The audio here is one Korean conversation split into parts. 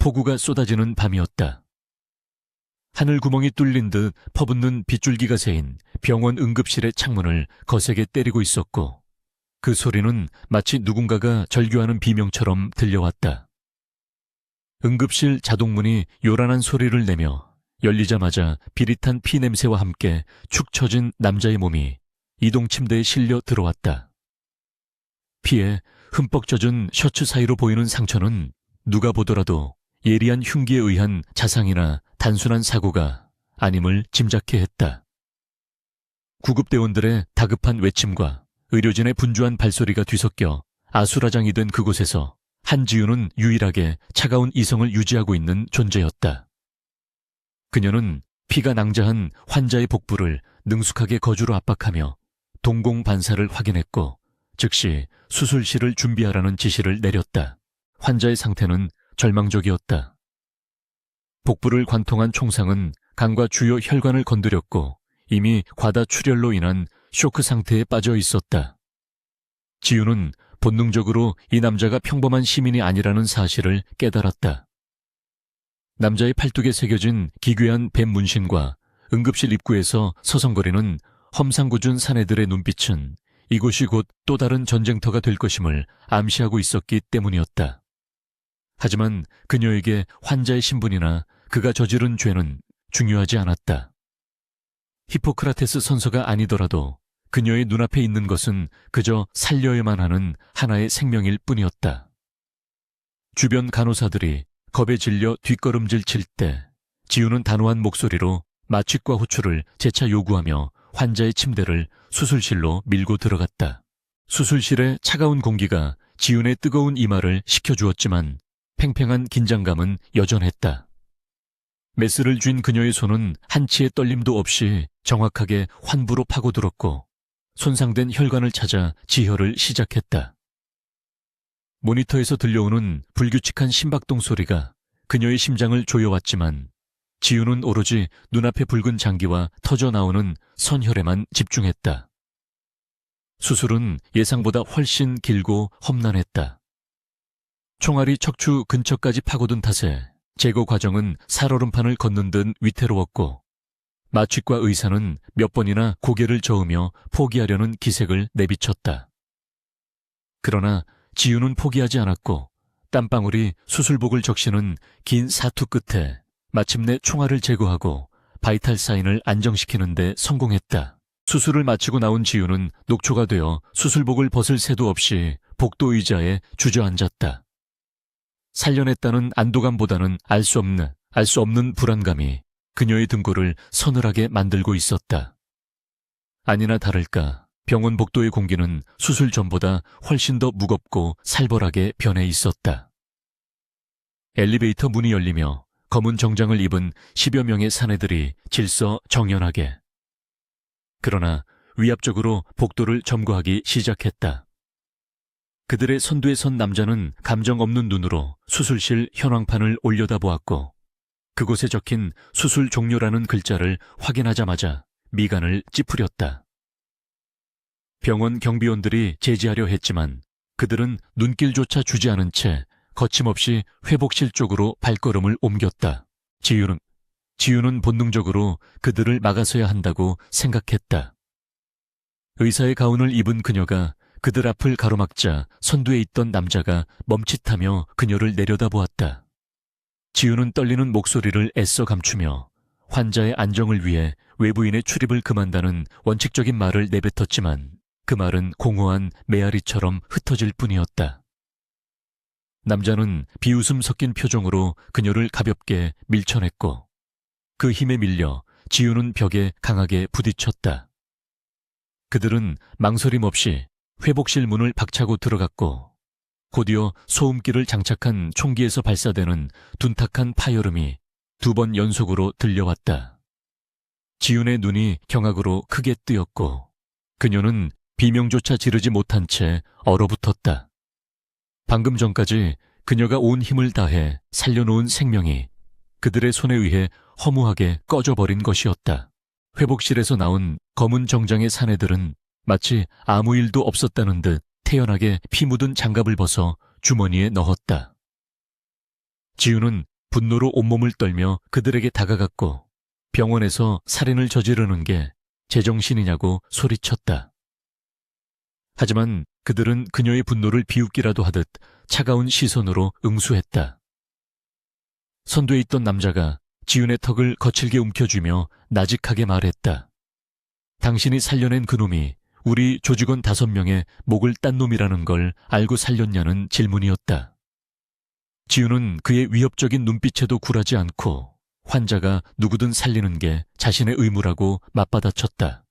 폭우가 쏟아지는 밤이었다. 하늘 구멍이 뚫린 듯 퍼붓는 빗줄기가 새인 병원 응급실의 창문을 거세게 때리고 있었고 그 소리는 마치 누군가가 절규하는 비명처럼 들려왔다. 응급실 자동문이 요란한 소리를 내며 열리자마자 비릿한 피 냄새와 함께 축 처진 남자의 몸이 이동 침대에 실려 들어왔다. 피에 흠뻑 젖은 셔츠 사이로 보이는 상처는 누가 보더라도 예리한 흉기에 의한 자상이나 단순한 사고가 아님을 짐작케 했다. 구급대원들의 다급한 외침과 의료진의 분주한 발소리가 뒤섞여 아수라장이 된 그곳에서 한지우는 유일하게 차가운 이성을 유지하고 있는 존재였다. 그녀는 피가 낭자한 환자의 복부를 능숙하게 거주로 압박하며 동공반사를 확인했고 즉시 수술실을 준비하라는 지시를 내렸다. 환자의 상태는 절망적이었다. 복부를 관통한 총상은 간과 주요 혈관을 건드렸고 이미 과다 출혈로 인한 쇼크 상태에 빠져 있었다. 지우는 본능적으로 이 남자가 평범한 시민이 아니라는 사실을 깨달았다. 남자의 팔뚝에 새겨진 기괴한 뱀 문신과 응급실 입구에서 서성거리는 험상궂은 사내들의 눈빛은 이곳이 곧 또 다른 전쟁터가 될 것임을 암시하고 있었기 때문이었다. 하지만 그녀에게 환자의 신분이나 그가 저지른 죄는 중요하지 않았다. 히포크라테스 선서가 아니더라도 그녀의 눈앞에 있는 것은 그저 살려야만 하는 하나의 생명일 뿐이었다. 주변 간호사들이 겁에 질려 뒷걸음질 칠 때 지우는 단호한 목소리로 마취과 호출을 재차 요구하며 환자의 침대를 수술실로 밀고 들어갔다. 수술실의 차가운 공기가 지훈의 뜨거운 이마를 식혀주었지만 팽팽한 긴장감은 여전했다. 메스를 쥔 그녀의 손은 한치의 떨림도 없이 정확하게 환부로 파고들었고 손상된 혈관을 찾아 지혈을 시작했다. 모니터에서 들려오는 불규칙한 심박동 소리가 그녀의 심장을 조여왔지만 지우는 오로지 눈앞의 붉은 장기와 터져나오는 선혈에만 집중했다. 수술은 예상보다 훨씬 길고 험난했다. 총알이 척추 근처까지 파고든 탓에 제거 과정은 살얼음판을 걷는 듯 위태로웠고 마취과 의사는 몇 번이나 고개를 저으며 포기하려는 기색을 내비쳤다. 그러나 지우는 포기하지 않았고 땀방울이 수술복을 적시는 긴 사투 끝에 마침내 총알을 제거하고 바이탈 사인을 안정시키는 데 성공했다. 수술을 마치고 나온 지우는 녹초가 되어 수술복을 벗을 새도 없이 복도 의자에 주저앉았다. 살려냈다는 안도감보다는 알 수 없는 불안감이 그녀의 등골을 서늘하게 만들고 있었다. 아니나 다를까 병원 복도의 공기는 수술 전보다 훨씬 더 무겁고 살벌하게 변해 있었다. 엘리베이터 문이 열리며 검은 정장을 입은 10여 명의 사내들이 질서정연하게 그러나 위압적으로 복도를 점거하기 시작했다. 그들의 선두에 선 남자는 감정 없는 눈으로 수술실 현황판을 올려다보았고 그곳에 적힌 수술 종료라는 글자를 확인하자마자 미간을 찌푸렸다. 병원 경비원들이 제지하려 했지만 그들은 눈길조차 주지 않은 채 거침없이 회복실 쪽으로 발걸음을 옮겼다. 지유는 본능적으로 그들을 막아서야 한다고 생각했다. 의사의 가운을 입은 그녀가 그들 앞을 가로막자 선두에 있던 남자가 멈칫하며 그녀를 내려다보았다. 지유는 떨리는 목소리를 애써 감추며 환자의 안정을 위해 외부인의 출입을 금한다는 원칙적인 말을 내뱉었지만 그 말은 공허한 메아리처럼 흩어질 뿐이었다. 남자는 비웃음 섞인 표정으로 그녀를 가볍게 밀쳐냈고 그 힘에 밀려 지유는 벽에 강하게 부딪혔다. 그들은 망설임 없이 회복실 문을 박차고 들어갔고 곧이어 소음기를 장착한 총기에서 발사되는 둔탁한 파열음이 2번 연속으로 들려왔다. 지윤의 눈이 경악으로 크게 뜨였고 그녀는 비명조차 지르지 못한 채 얼어붙었다. 방금 전까지 그녀가 온 힘을 다해 살려놓은 생명이 그들의 손에 의해 허무하게 꺼져버린 것이었다. 회복실에서 나온 검은 정장의 사내들은 마치 아무 일도 없었다는 듯 태연하게 피 묻은 장갑을 벗어 주머니에 넣었다. 지우는 분노로 온몸을 떨며 그들에게 다가갔고 병원에서 살인을 저지르는 게 제정신이냐고 소리쳤다. 하지만 그들은 그녀의 분노를 비웃기라도 하듯 차가운 시선으로 응수했다. 선두에 있던 남자가 지윤의 턱을 거칠게 움켜쥐며 나직하게 말했다. 당신이 살려낸 그놈이 우리 조직원 5명의 목을 딴 놈이라는 걸 알고 살렸냐는 질문이었다. 지윤은 그의 위협적인 눈빛에도 굴하지 않고 환자가 누구든 살리는 게 자신의 의무라고 맞받아쳤다.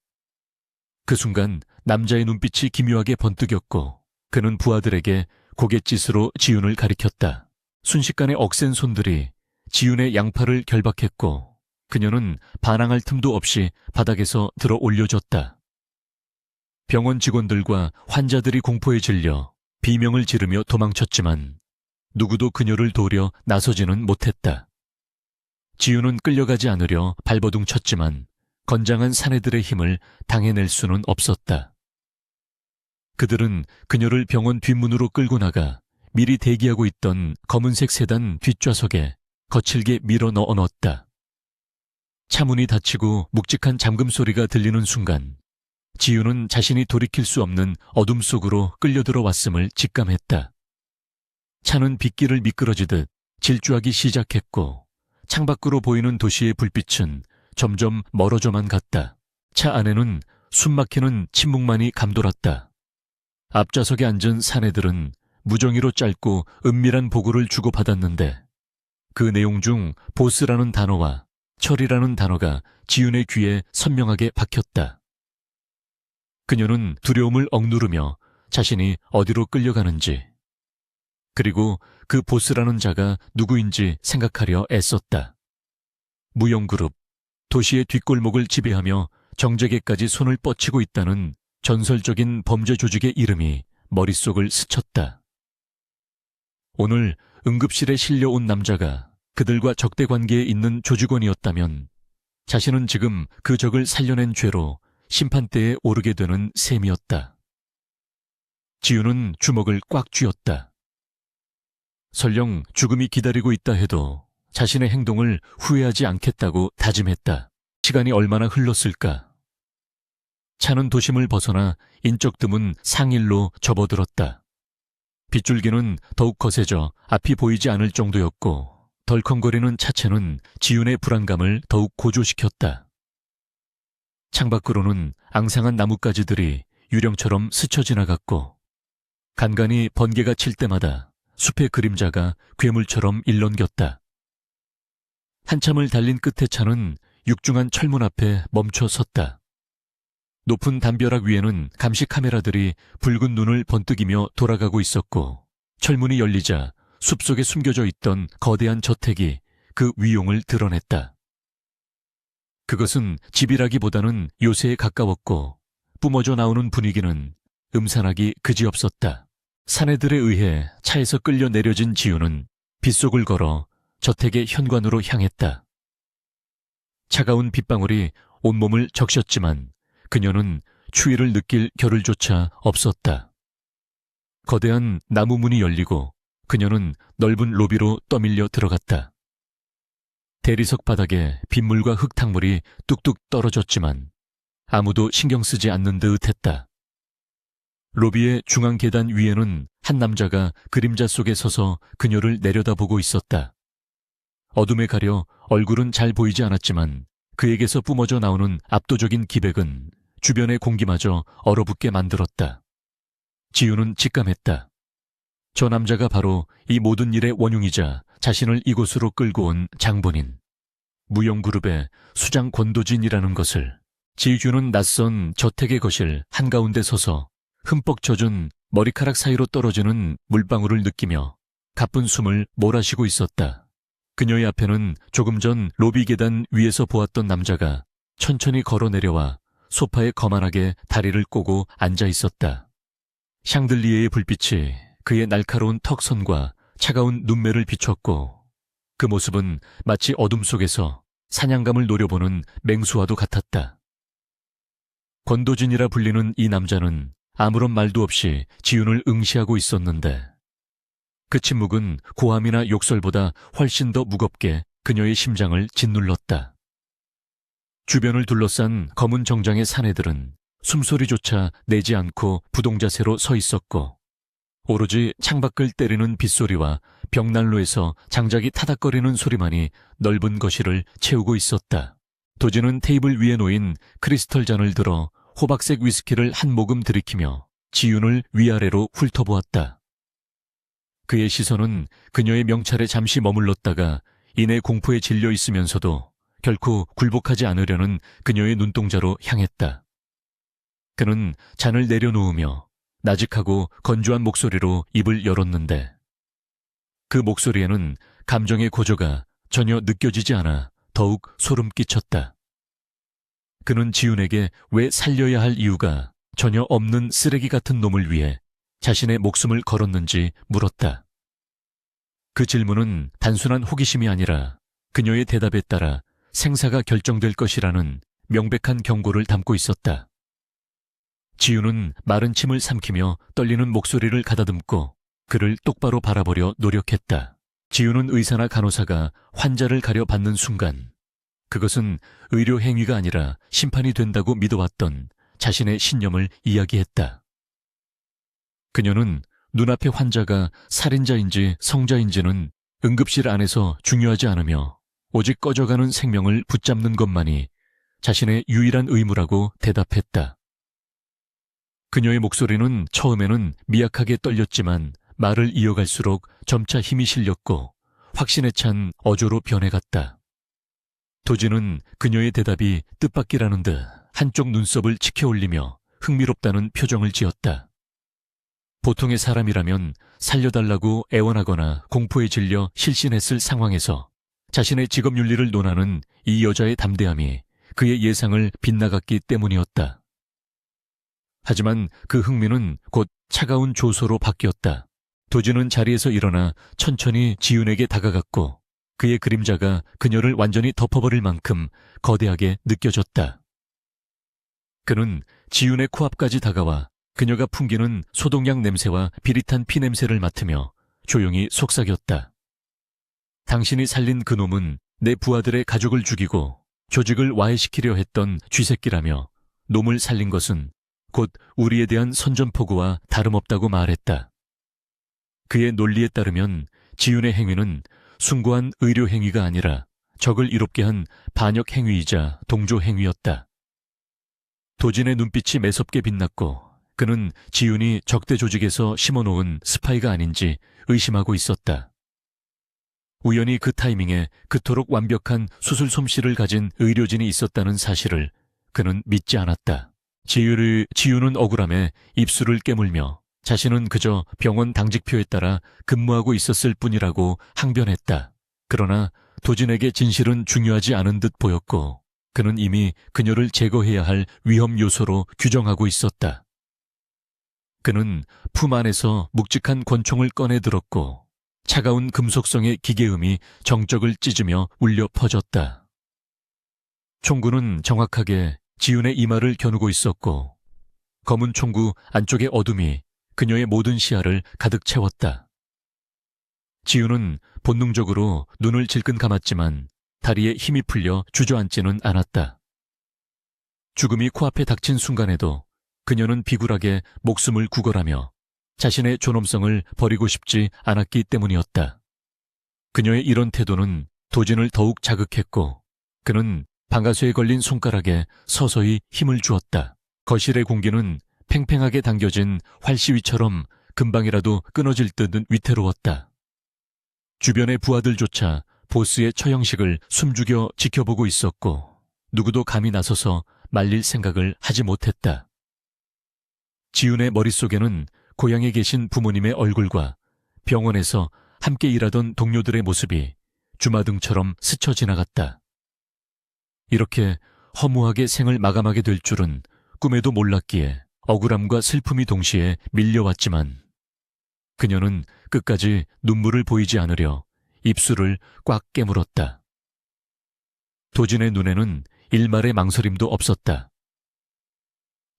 그 순간 남자의 눈빛이 기묘하게 번뜩였고 그는 부하들에게 고갯짓으로 지윤을 가리켰다. 순식간에 억센 손들이 지윤의 양팔을 결박했고 그녀는 반항할 틈도 없이 바닥에서 들어 올려졌다. 병원 직원들과 환자들이 공포에 질려 비명을 지르며 도망쳤지만 누구도 그녀를 도우려 나서지는 못했다. 지윤은 끌려가지 않으려 발버둥 쳤지만 건장한 사내들의 힘을 당해낼 수는 없었다. 그들은 그녀를 병원 뒷문으로 끌고 나가 미리 대기하고 있던 검은색 세단 뒷좌석에 거칠게 밀어 넣어 넣었다. 차문이 닫히고 묵직한 잠금 소리가 들리는 순간 지윤은 자신이 돌이킬 수 없는 어둠 속으로 끌려 들어왔음을 직감했다. 차는 빗길을 미끄러지듯 질주하기 시작했고 창밖으로 보이는 도시의 불빛은 점점 멀어져만 갔다. 차 안에는 숨막히는 침묵만이 감돌았다. 앞좌석에 앉은 사내들은 무정의로 짧고 은밀한 보고를 주고받았는데 그 내용 중 보스라는 단어와 철이라는 단어가 지윤의 귀에 선명하게 박혔다. 그녀는 두려움을 억누르며 자신이 어디로 끌려가는지 그리고 그 보스라는 자가 누구인지 생각하려 애썼다. 무용그룹, 도시의 뒷골목을 지배하며 정재계까지 손을 뻗치고 있다는 전설적인 범죄 조직의 이름이 머릿속을 스쳤다. 오늘 응급실에 실려온 남자가 그들과 적대 관계에 있는 조직원이었다면 자신은 지금 그 적을 살려낸 죄로 심판대에 오르게 되는 셈이었다. 지윤은 주먹을 꽉 쥐었다. 설령 죽음이 기다리고 있다 해도 자신의 행동을 후회하지 않겠다고 다짐했다. 시간이 얼마나 흘렀을까? 차는 도심을 벗어나 인적 드문 상일로 접어들었다. 빗줄기는 더욱 거세져 앞이 보이지 않을 정도였고 덜컹거리는 차체는 지윤의 불안감을 더욱 고조시켰다. 창밖으로는 앙상한 나뭇가지들이 유령처럼 스쳐 지나갔고 간간히 번개가 칠 때마다 숲의 그림자가 괴물처럼 일렁겼다. 한참을 달린 끝에 차는 육중한 철문 앞에 멈춰 섰다. 높은 담벼락 위에는 감시 카메라들이 붉은 눈을 번뜩이며 돌아가고 있었고 철문이 열리자 숲속에 숨겨져 있던 거대한 저택이 그 위용을 드러냈다. 그것은 집이라기보다는 요새에 가까웠고 뿜어져 나오는 분위기는 음산하기 그지없었다. 사내들에 의해 차에서 끌려 내려진 지윤은 빗속을 걸어 저택의 현관으로 향했다. 차가운 빗방울이 온몸을 적셨지만 그녀는 추위를 느낄 겨를조차 없었다. 거대한 나무 문이 열리고 그녀는 넓은 로비로 떠밀려 들어갔다. 대리석 바닥에 빗물과 흙탕물이 뚝뚝 떨어졌지만 아무도 신경 쓰지 않는 듯 했다. 로비의 중앙 계단 위에는 한 남자가 그림자 속에 서서 그녀를 내려다보고 있었다. 어둠에 가려 얼굴은 잘 보이지 않았지만 그에게서 뿜어져 나오는 압도적인 기백은 주변의 공기마저 얼어붙게 만들었다. 지윤은 직감했다. 저 남자가 바로 이 모든 일의 원흉이자 자신을 이곳으로 끌고 온 장본인, 무용그룹의 수장 권도진이라는 것을. 지윤은 낯선 저택의 거실 한가운데 서서 흠뻑 젖은 머리카락 사이로 떨어지는 물방울을 느끼며 가쁜 숨을 몰아쉬고 있었다. 그녀의 앞에는 조금 전 로비 계단 위에서 보았던 남자가 천천히 걸어 내려와 소파에 거만하게 다리를 꼬고 앉아 있었다. 샹들리에의 불빛이 그의 날카로운 턱선과 차가운 눈매를 비췄고 그 모습은 마치 어둠 속에서 사냥감을 노려보는 맹수와도 같았다. 권도진이라 불리는 이 남자는 아무런 말도 없이 지윤을 응시하고 있었는데 그 침묵은 고함이나 욕설보다 훨씬 더 무겁게 그녀의 심장을 짓눌렀다. 주변을 둘러싼 검은 정장의 사내들은 숨소리조차 내지 않고 부동자세로 서 있었고, 오로지 창밖을 때리는 빗소리와 벽난로에서 장작이 타닥거리는 소리만이 넓은 거실을 채우고 있었다. 도지는 테이블 위에 놓인 크리스털 잔을 들어 호박색 위스키를 한 모금 들이키며 지윤을 위아래로 훑어보았다. 그의 시선은 그녀의 명찰에 잠시 머물렀다가 이내 공포에 질려 있으면서도 결코 굴복하지 않으려는 그녀의 눈동자로 향했다. 그는 잔을 내려놓으며 나직하고 건조한 목소리로 입을 열었는데, 그 목소리에는 감정의 고조가 전혀 느껴지지 않아 더욱 소름 끼쳤다. 그는 지윤에게 왜 살려야 할 이유가 전혀 없는 쓰레기 같은 놈을 위해 자신의 목숨을 걸었는지 물었다. 그 질문은 단순한 호기심이 아니라 그녀의 대답에 따라 생사가 결정될 것이라는 명백한 경고를 담고 있었다. 지윤은 마른 침을 삼키며 떨리는 목소리를 가다듬고 그를 똑바로 바라보려 노력했다. 지윤은 의사나 간호사가 환자를 가려 받는 순간, 그것은 의료 행위가 아니라 심판이 된다고 믿어왔던 자신의 신념을 이야기했다. 그녀는 눈앞의 환자가 살인자인지 성자인지는 응급실 안에서 중요하지 않으며 오직 꺼져가는 생명을 붙잡는 것만이 자신의 유일한 의무라고 대답했다. 그녀의 목소리는 처음에는 미약하게 떨렸지만 말을 이어갈수록 점차 힘이 실렸고 확신에 찬 어조로 변해갔다. 도지는 그녀의 대답이 뜻밖이라는 듯 한쪽 눈썹을 치켜올리며 흥미롭다는 표정을 지었다. 보통의 사람이라면 살려달라고 애원하거나 공포에 질려 실신했을 상황에서 자신의 직업 윤리를 논하는 이 여자의 담대함이 그의 예상을 빗나갔기 때문이었다. 하지만 그 흥미는 곧 차가운 조소로 바뀌었다. 도지는 자리에서 일어나 천천히 지윤에게 다가갔고 그의 그림자가 그녀를 완전히 덮어버릴 만큼 거대하게 느껴졌다. 그는 지윤의 코앞까지 다가와 그녀가 풍기는 소독약 냄새와 비릿한 피 냄새를 맡으며 조용히 속삭였다. 당신이 살린 그 놈은 내 부하들의 가족을 죽이고 조직을 와해시키려 했던 쥐새끼라며 놈을 살린 것은 곧 우리에 대한 선전포고와 다름없다고 말했다. 그의 논리에 따르면 지윤의 행위는 숭고한 의료 행위가 아니라 적을 이롭게 한 반역 행위이자 동조 행위였다. 도진의 눈빛이 매섭게 빛났고 그는 지윤이 적대 조직에서 심어놓은 스파이가 아닌지 의심하고 있었다. 우연히 그 타이밍에 그토록 완벽한 수술 솜씨를 가진 의료진이 있었다는 사실을 그는 믿지 않았다. 지윤은 억울함에 입술을 깨물며 자신은 그저 병원 당직표에 따라 근무하고 있었을 뿐이라고 항변했다. 그러나 도진에게 진실은 중요하지 않은 듯 보였고 그는 이미 그녀를 제거해야 할 위험 요소로 규정하고 있었다. 그는 품 안에서 묵직한 권총을 꺼내 들었고 차가운 금속성의 기계음이 정적을 찢으며 울려 퍼졌다. 총구는 정확하게 지윤의 이마를 겨누고 있었고 검은 총구 안쪽의 어둠이 그녀의 모든 시야를 가득 채웠다. 지윤은 본능적으로 눈을 질끈 감았지만 다리에 힘이 풀려 주저앉지는 않았다. 죽음이 코앞에 닥친 순간에도 그녀는 비굴하게 목숨을 구걸하며 자신의 존엄성을 버리고 싶지 않았기 때문이었다. 그녀의 이런 태도는 도진을 더욱 자극했고 그는 방아쇠에 걸린 손가락에 서서히 힘을 주었다. 거실의 공기는 팽팽하게 당겨진 활시위처럼 금방이라도 끊어질 듯은 위태로웠다. 주변의 부하들조차 보스의 처형식을 숨죽여 지켜보고 있었고 누구도 감히 나서서 말릴 생각을 하지 못했다. 지윤의 머릿속에는 고향에 계신 부모님의 얼굴과 병원에서 함께 일하던 동료들의 모습이 주마등처럼 스쳐 지나갔다. 이렇게 허무하게 생을 마감하게 될 줄은 꿈에도 몰랐기에 억울함과 슬픔이 동시에 밀려왔지만 그녀는 끝까지 눈물을 보이지 않으려 입술을 꽉 깨물었다. 도진의 눈에는 일말의 망설임도 없었다.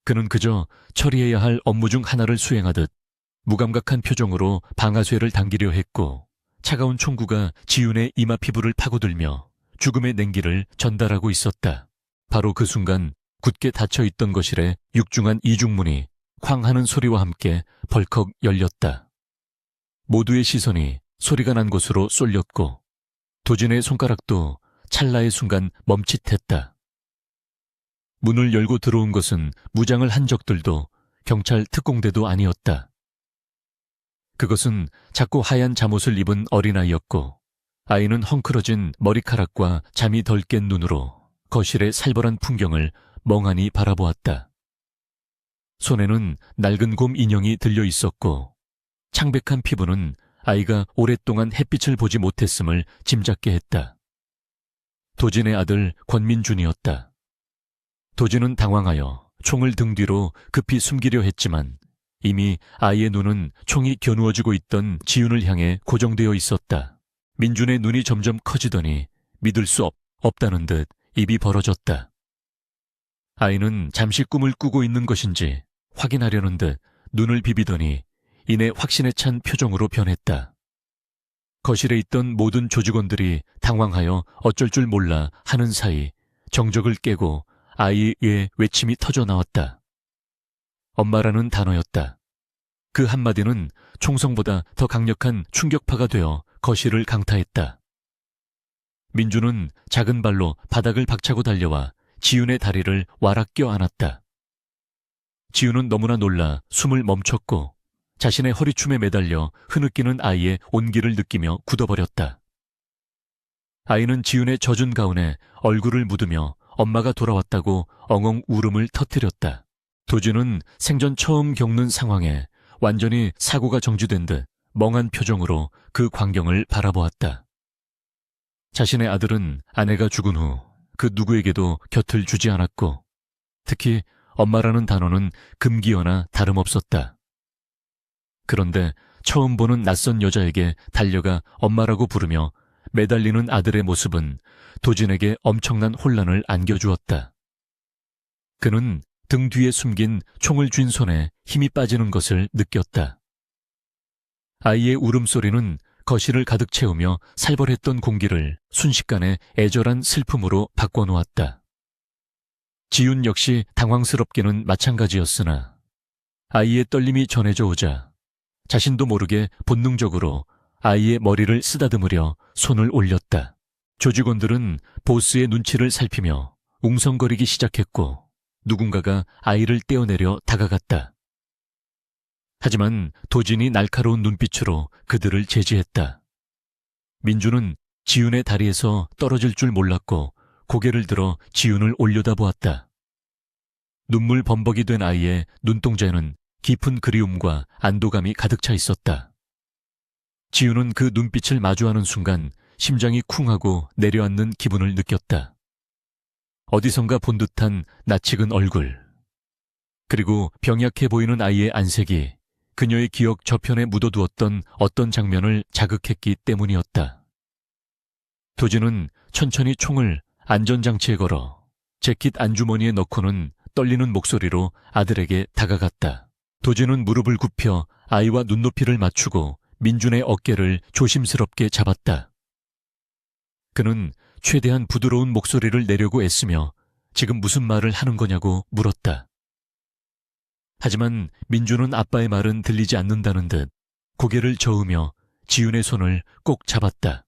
그는 그저 처리해야 할 업무 중 하나를 수행하듯 무감각한 표정으로 방아쇠를 당기려 했고 차가운 총구가 지윤의 이마 피부를 파고들며 죽음의 냉기를 전달하고 있었다. 바로 그 순간 굳게 닫혀있던 거실에 육중한 이중문이 쾅 하는 소리와 함께 벌컥 열렸다. 모두의 시선이 소리가 난 곳으로 쏠렸고 도진의 손가락도 찰나의 순간 멈칫했다. 문을 열고 들어온 것은 무장을 한 적들도 경찰 특공대도 아니었다. 그것은 작고 하얀 잠옷을 입은 어린아이였고 아이는 헝클어진 머리카락과 잠이 덜 깬 눈으로 거실의 살벌한 풍경을 멍하니 바라보았다. 손에는 낡은 곰 인형이 들려 있었고 창백한 피부는 아이가 오랫동안 햇빛을 보지 못했음을 짐작게 했다. 도진의 아들 권민준이었다. 도진은 당황하여 총을 등 뒤로 급히 숨기려 했지만 이미 아이의 눈은 총이 겨누어지고 있던 지윤을 향해 고정되어 있었다. 민준의 눈이 점점 커지더니 믿을 수 없다는 듯 입이 벌어졌다. 아이는 잠시 꿈을 꾸고 있는 것인지 확인하려는 듯 눈을 비비더니 이내 확신에 찬 표정으로 변했다. 거실에 있던 모든 조직원들이 당황하여 어쩔 줄 몰라 하는 사이 정적을 깨고 아이의 외침이 터져 나왔다. 엄마라는 단어였다. 그 한마디는 총성보다 더 강력한 충격파가 되어 거실을 강타했다. 민주는 작은 발로 바닥을 박차고 달려와 지윤의 다리를 와락 껴안았다. 지윤은 너무나 놀라 숨을 멈췄고 자신의 허리춤에 매달려 흐느끼는 아이의 온기를 느끼며 굳어버렸다. 아이는 지윤의 젖은 가운에 얼굴을 묻으며 엄마가 돌아왔다고 엉엉 울음을 터뜨렸다. 도준은 생전 처음 겪는 상황에 완전히 사고가 정지된 듯 멍한 표정으로 그 광경을 바라보았다. 자신의 아들은 아내가 죽은 후 그 누구에게도 곁을 주지 않았고 특히 엄마라는 단어는 금기어나 다름없었다. 그런데 처음 보는 낯선 여자에게 달려가 엄마라고 부르며 매달리는 아들의 모습은 도진에게 엄청난 혼란을 안겨주었다. 그는 등 뒤에 숨긴 총을 쥔 손에 힘이 빠지는 것을 느꼈다. 아이의 울음소리는 거실을 가득 채우며 살벌했던 공기를 순식간에 애절한 슬픔으로 바꿔놓았다. 지윤 역시 당황스럽기는 마찬가지였으나 아이의 떨림이 전해져 오자 자신도 모르게 본능적으로 아이의 머리를 쓰다듬으려 손을 올렸다. 조직원들은 보스의 눈치를 살피며 웅성거리기 시작했고 누군가가 아이를 떼어내려 다가갔다. 하지만 도진이 날카로운 눈빛으로 그들을 제지했다. 민주는 지윤의 다리에서 떨어질 줄 몰랐고 고개를 들어 지윤을 올려다보았다. 눈물 범벅이 된 아이의 눈동자에는 깊은 그리움과 안도감이 가득 차 있었다. 지윤은 그 눈빛을 마주하는 순간 심장이 쿵하고 내려앉는 기분을 느꼈다. 어디선가 본 듯한 낯익은 얼굴, 그리고 병약해 보이는 아이의 안색이 그녀의 기억 저편에 묻어두었던 어떤 장면을 자극했기 때문이었다. 도진은 천천히 총을 안전장치에 걸어 재킷 안주머니에 넣고는 떨리는 목소리로 아들에게 다가갔다. 도진은 무릎을 굽혀 아이와 눈높이를 맞추고 민준의 어깨를 조심스럽게 잡았다. 그는 최대한 부드러운 목소리를 내려고 애쓰며 지금 무슨 말을 하는 거냐고 물었다. 하지만 민준은 아빠의 말은 들리지 않는다는 듯 고개를 저으며 지윤의 손을 꼭 잡았다.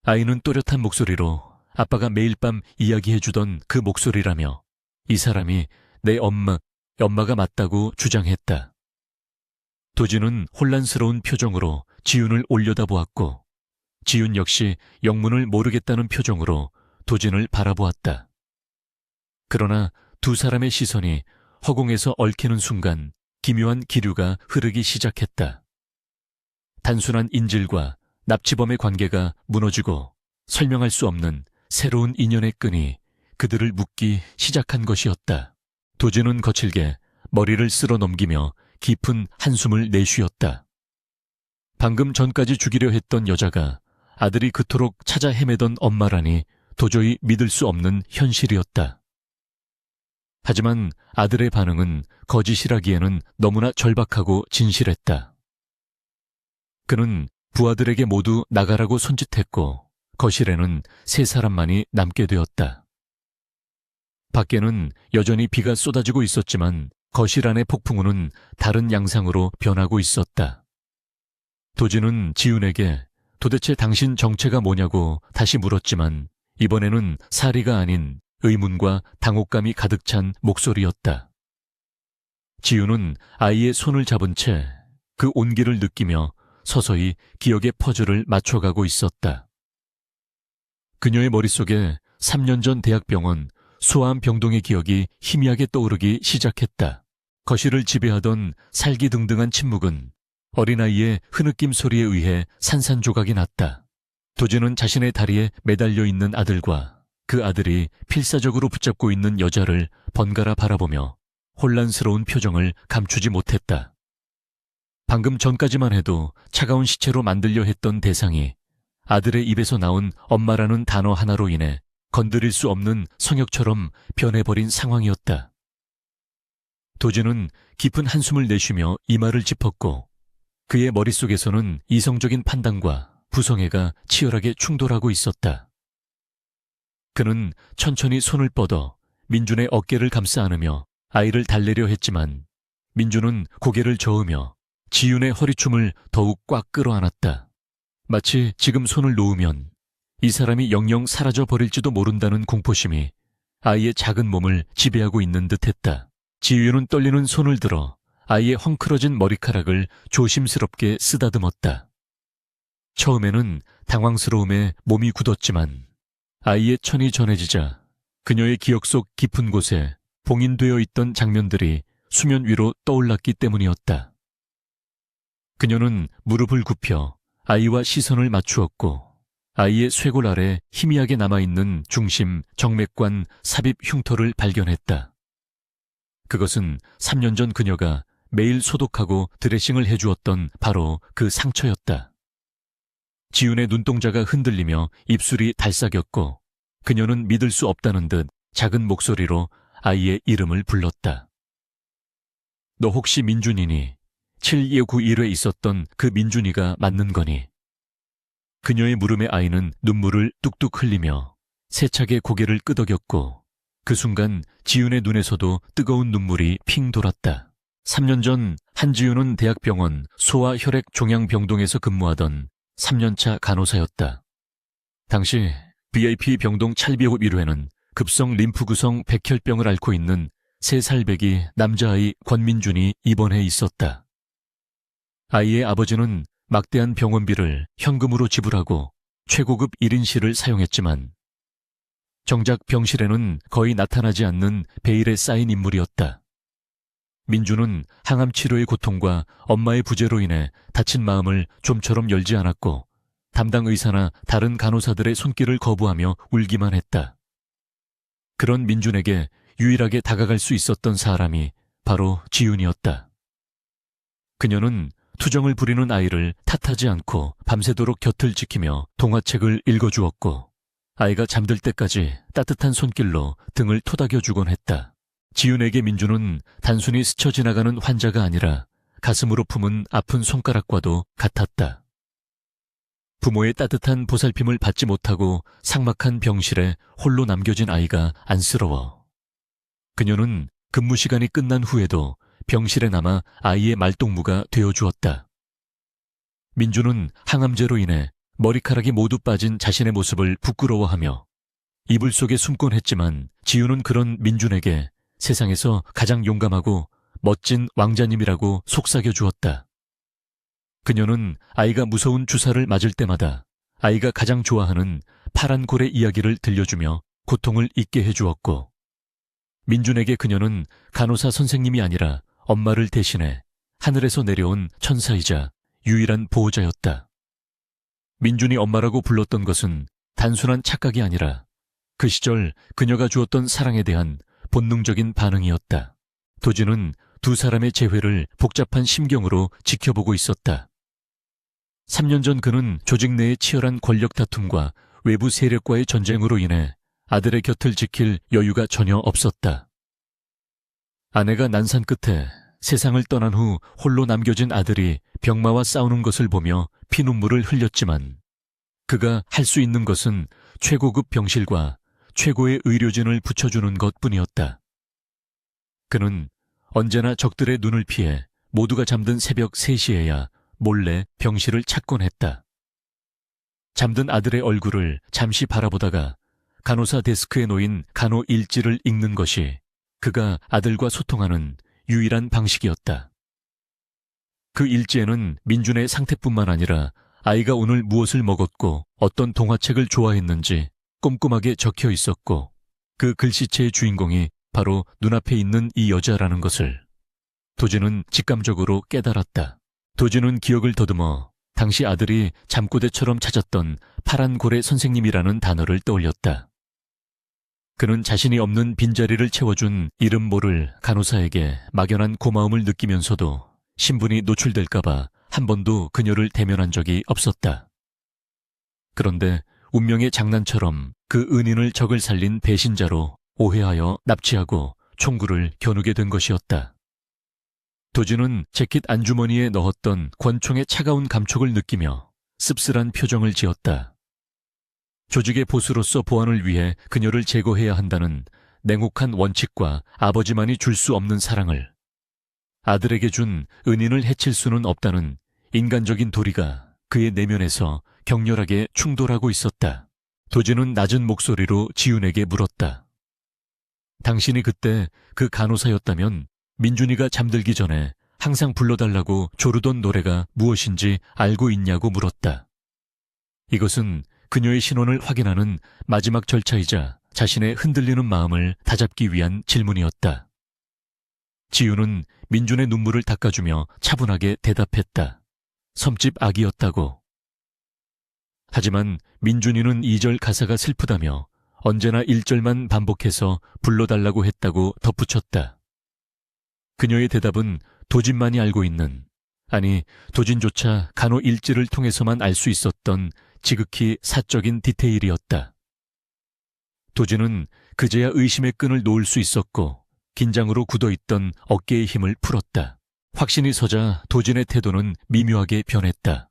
아이는 또렷한 목소리로 아빠가 매일 밤 이야기해주던 그 목소리라며 이 사람이 내 엄마가 맞다고 주장했다. 도진은 혼란스러운 표정으로 지윤을 올려다보았고 지윤 역시 영문을 모르겠다는 표정으로 도진을 바라보았다. 그러나 두 사람의 시선이 허공에서 얽히는 순간 기묘한 기류가 흐르기 시작했다. 단순한 인질과 납치범의 관계가 무너지고 설명할 수 없는 새로운 인연의 끈이 그들을 묶기 시작한 것이었다. 도진은 거칠게 머리를 쓸어 넘기며 깊은 한숨을 내쉬었다. 방금 전까지 죽이려 했던 여자가 아들이 그토록 찾아 헤매던 엄마라니 도저히 믿을 수 없는 현실이었다. 하지만 아들의 반응은 거짓이라기에는 너무나 절박하고 진실했다. 그는 부하들에게 모두 나가라고 손짓했고 거실에는 세 사람만이 남게 되었다. 밖에는 여전히 비가 쏟아지고 있었지만 거실 안의 폭풍우는 다른 양상으로 변하고 있었다. 도진은 지훈에게 도대체 당신 정체가 뭐냐고 다시 물었지만 이번에는 사리가 아닌 의문과 당혹감이 가득 찬 목소리였다. 지훈은 아이의 손을 잡은 채 그 온기를 느끼며 서서히 기억의 퍼즐을 맞춰가고 있었다. 그녀의 머릿속에 3년 전 대학병원 소아암 병동의 기억이 희미하게 떠오르기 시작했다. 거실을 지배하던 살기등등한 침묵은 어린아이의 흐느낌 소리에 의해 산산조각이 났다. 도진은 자신의 다리에 매달려 있는 아들과 그 아들이 필사적으로 붙잡고 있는 여자를 번갈아 바라보며 혼란스러운 표정을 감추지 못했다. 방금 전까지만 해도 차가운 시체로 만들려 했던 대상이 아들의 입에서 나온 엄마라는 단어 하나로 인해 건드릴 수 없는 성역처럼 변해버린 상황이었다. 도진은 깊은 한숨을 내쉬며 이마를 짚었고 그의 머릿속에서는 이성적인 판단과 부성애가 치열하게 충돌하고 있었다. 그는 천천히 손을 뻗어 민준의 어깨를 감싸 안으며 아이를 달래려 했지만 민준은 고개를 저으며 지윤의 허리춤을 더욱 꽉 끌어안았다. 마치 지금 손을 놓으면 이 사람이 영영 사라져 버릴지도 모른다는 공포심이 아이의 작은 몸을 지배하고 있는 듯했다. 지윤은 떨리는 손을 들어 아이의 헝클어진 머리카락을 조심스럽게 쓰다듬었다. 처음에는 당황스러움에 몸이 굳었지만 아이의 천이 전해지자 그녀의 기억 속 깊은 곳에 봉인되어 있던 장면들이 수면 위로 떠올랐기 때문이었다. 그녀는 무릎을 굽혀 아이와 시선을 맞추었고 아이의 쇄골 아래 희미하게 남아있는 중심 정맥관 삽입 흉터를 발견했다. 그것은 3년 전 그녀가 매일 소독하고 드레싱을 해주었던 바로 그 상처였다. 지훈의 눈동자가 흔들리며 입술이 달싹였고 그녀는 믿을 수 없다는 듯 작은 목소리로 아이의 이름을 불렀다. 너 혹시 민준이니? 7291에 있었던 그 민준이가 맞는 거니? 그녀의 물음에 아이는 눈물을 뚝뚝 흘리며 세차게 고개를 끄덕였고 그 순간 지윤의 눈에서도 뜨거운 눈물이 핑 돌았다. 3년 전 한지윤은 대학병원 소아혈액종양병동에서 근무하던 3년차 간호사였다. 당시 VIP 병동 찰비호흡 1회는 급성 림프구성 백혈병을 앓고 있는 3살배기 남자아이 권민준이 입원해 있었다. 아이의 아버지는 막대한 병원비를 현금으로 지불하고 최고급 1인실을 사용했지만 정작 병실에는 거의 나타나지 않는 베일에 쌓인 인물이었다. 민주는 항암 치료의 고통과 엄마의 부재로 인해 다친 마음을 좀처럼 열지 않았고 담당 의사나 다른 간호사들의 손길을 거부하며 울기만 했다. 그런 민준에게 유일하게 다가갈 수 있었던 사람이 바로 지윤이었다. 그녀는 투정을 부리는 아이를 탓하지 않고 밤새도록 곁을 지키며 동화책을 읽어주었고 아이가 잠들 때까지 따뜻한 손길로 등을 토닥여주곤 했다. 지윤에게 민준은 단순히 스쳐 지나가는 환자가 아니라 가슴으로 품은 아픈 손가락과도 같았다. 부모의 따뜻한 보살핌을 받지 못하고 삭막한 병실에 홀로 남겨진 아이가 안쓰러워. 그녀는 근무 시간이 끝난 후에도 병실에 남아 아이의 말동무가 되어주었다. 민주는 항암제로 인해 머리카락이 모두 빠진 자신의 모습을 부끄러워하며 이불 속에 숨곤 했지만 지윤은 그런 민준에게 세상에서 가장 용감하고 멋진 왕자님이라고 속삭여 주었다. 그녀는 아이가 무서운 주사를 맞을 때마다 아이가 가장 좋아하는 파란 고래 이야기를 들려주며 고통을 잊게 해주었고 민준에게 그녀는 간호사 선생님이 아니라 엄마를 대신해 하늘에서 내려온 천사이자 유일한 보호자였다. 민준이 엄마라고 불렀던 것은 단순한 착각이 아니라 그 시절 그녀가 주었던 사랑에 대한 본능적인 반응이었다. 도진은 두 사람의 재회를 복잡한 심경으로 지켜보고 있었다. 3년 전 그는 조직 내의 치열한 권력 다툼과 외부 세력과의 전쟁으로 인해 아들의 곁을 지킬 여유가 전혀 없었다. 아내가 난산 끝에 세상을 떠난 후 홀로 남겨진 아들이 병마와 싸우는 것을 보며 피눈물을 흘렸지만 그가 할 수 있는 것은 최고급 병실과 최고의 의료진을 붙여주는 것뿐이었다. 그는 언제나 적들의 눈을 피해 모두가 잠든 새벽 3시에야 몰래 병실을 찾곤 했다. 잠든 아들의 얼굴을 잠시 바라보다가 간호사 데스크에 놓인 간호 일지를 읽는 것이 그가 아들과 소통하는 유일한 방식이었다. 그 일지에는 민준의 상태뿐만 아니라 아이가 오늘 무엇을 먹었고 어떤 동화책을 좋아했는지 꼼꼼하게 적혀 있었고 그 글씨체의 주인공이 바로 눈앞에 있는 이 여자라는 것을 도진은 직감적으로 깨달았다. 도진은 기억을 더듬어 당시 아들이 잠꼬대처럼 찾았던 파란 고래 선생님이라는 단어를 떠올렸다. 그는 자신이 없는 빈자리를 채워준 이름 모를 간호사에게 막연한 고마움을 느끼면서도 신분이 노출될까봐 한 번도 그녀를 대면한 적이 없었다. 그런데 운명의 장난처럼 그 은인을 적을 살린 배신자로 오해하여 납치하고 총구를 겨누게 된 것이었다. 도진은 재킷 안주머니에 넣었던 권총의 차가운 감촉을 느끼며 씁쓸한 표정을 지었다. 조직의 보수로서 보안을 위해 그녀를 제거해야 한다는 냉혹한 원칙과 아버지만이 줄 수 없는 사랑을, 아들에게 준 은인을 해칠 수는 없다는 인간적인 도리가 그의 내면에서 격렬하게 충돌하고 있었다. 도진은 낮은 목소리로 지윤에게 물었다. 당신이 그때 그 간호사였다면 민준이가 잠들기 전에 항상 불러달라고 조르던 노래가 무엇인지 알고 있냐고 물었다. 이것은 그녀의 신원을 확인하는 마지막 절차이자 자신의 흔들리는 마음을 다잡기 위한 질문이었다. 지윤은 민준의 눈물을 닦아주며 차분하게 대답했다. 섬집 아기였다고. 하지만 민준이는 2절 가사가 슬프다며 언제나 1절만 반복해서 불러달라고 했다고 덧붙였다. 그녀의 대답은 도진만이 알고 있는, 아니 도진조차 간호 일지를 통해서만 알 수 있었던 지극히 사적인 디테일이었다. 도진은 그제야 의심의 끈을 놓을 수 있었고 긴장으로 굳어있던 어깨의 힘을 풀었다. 확신이 서자 도진의 태도는 미묘하게 변했다.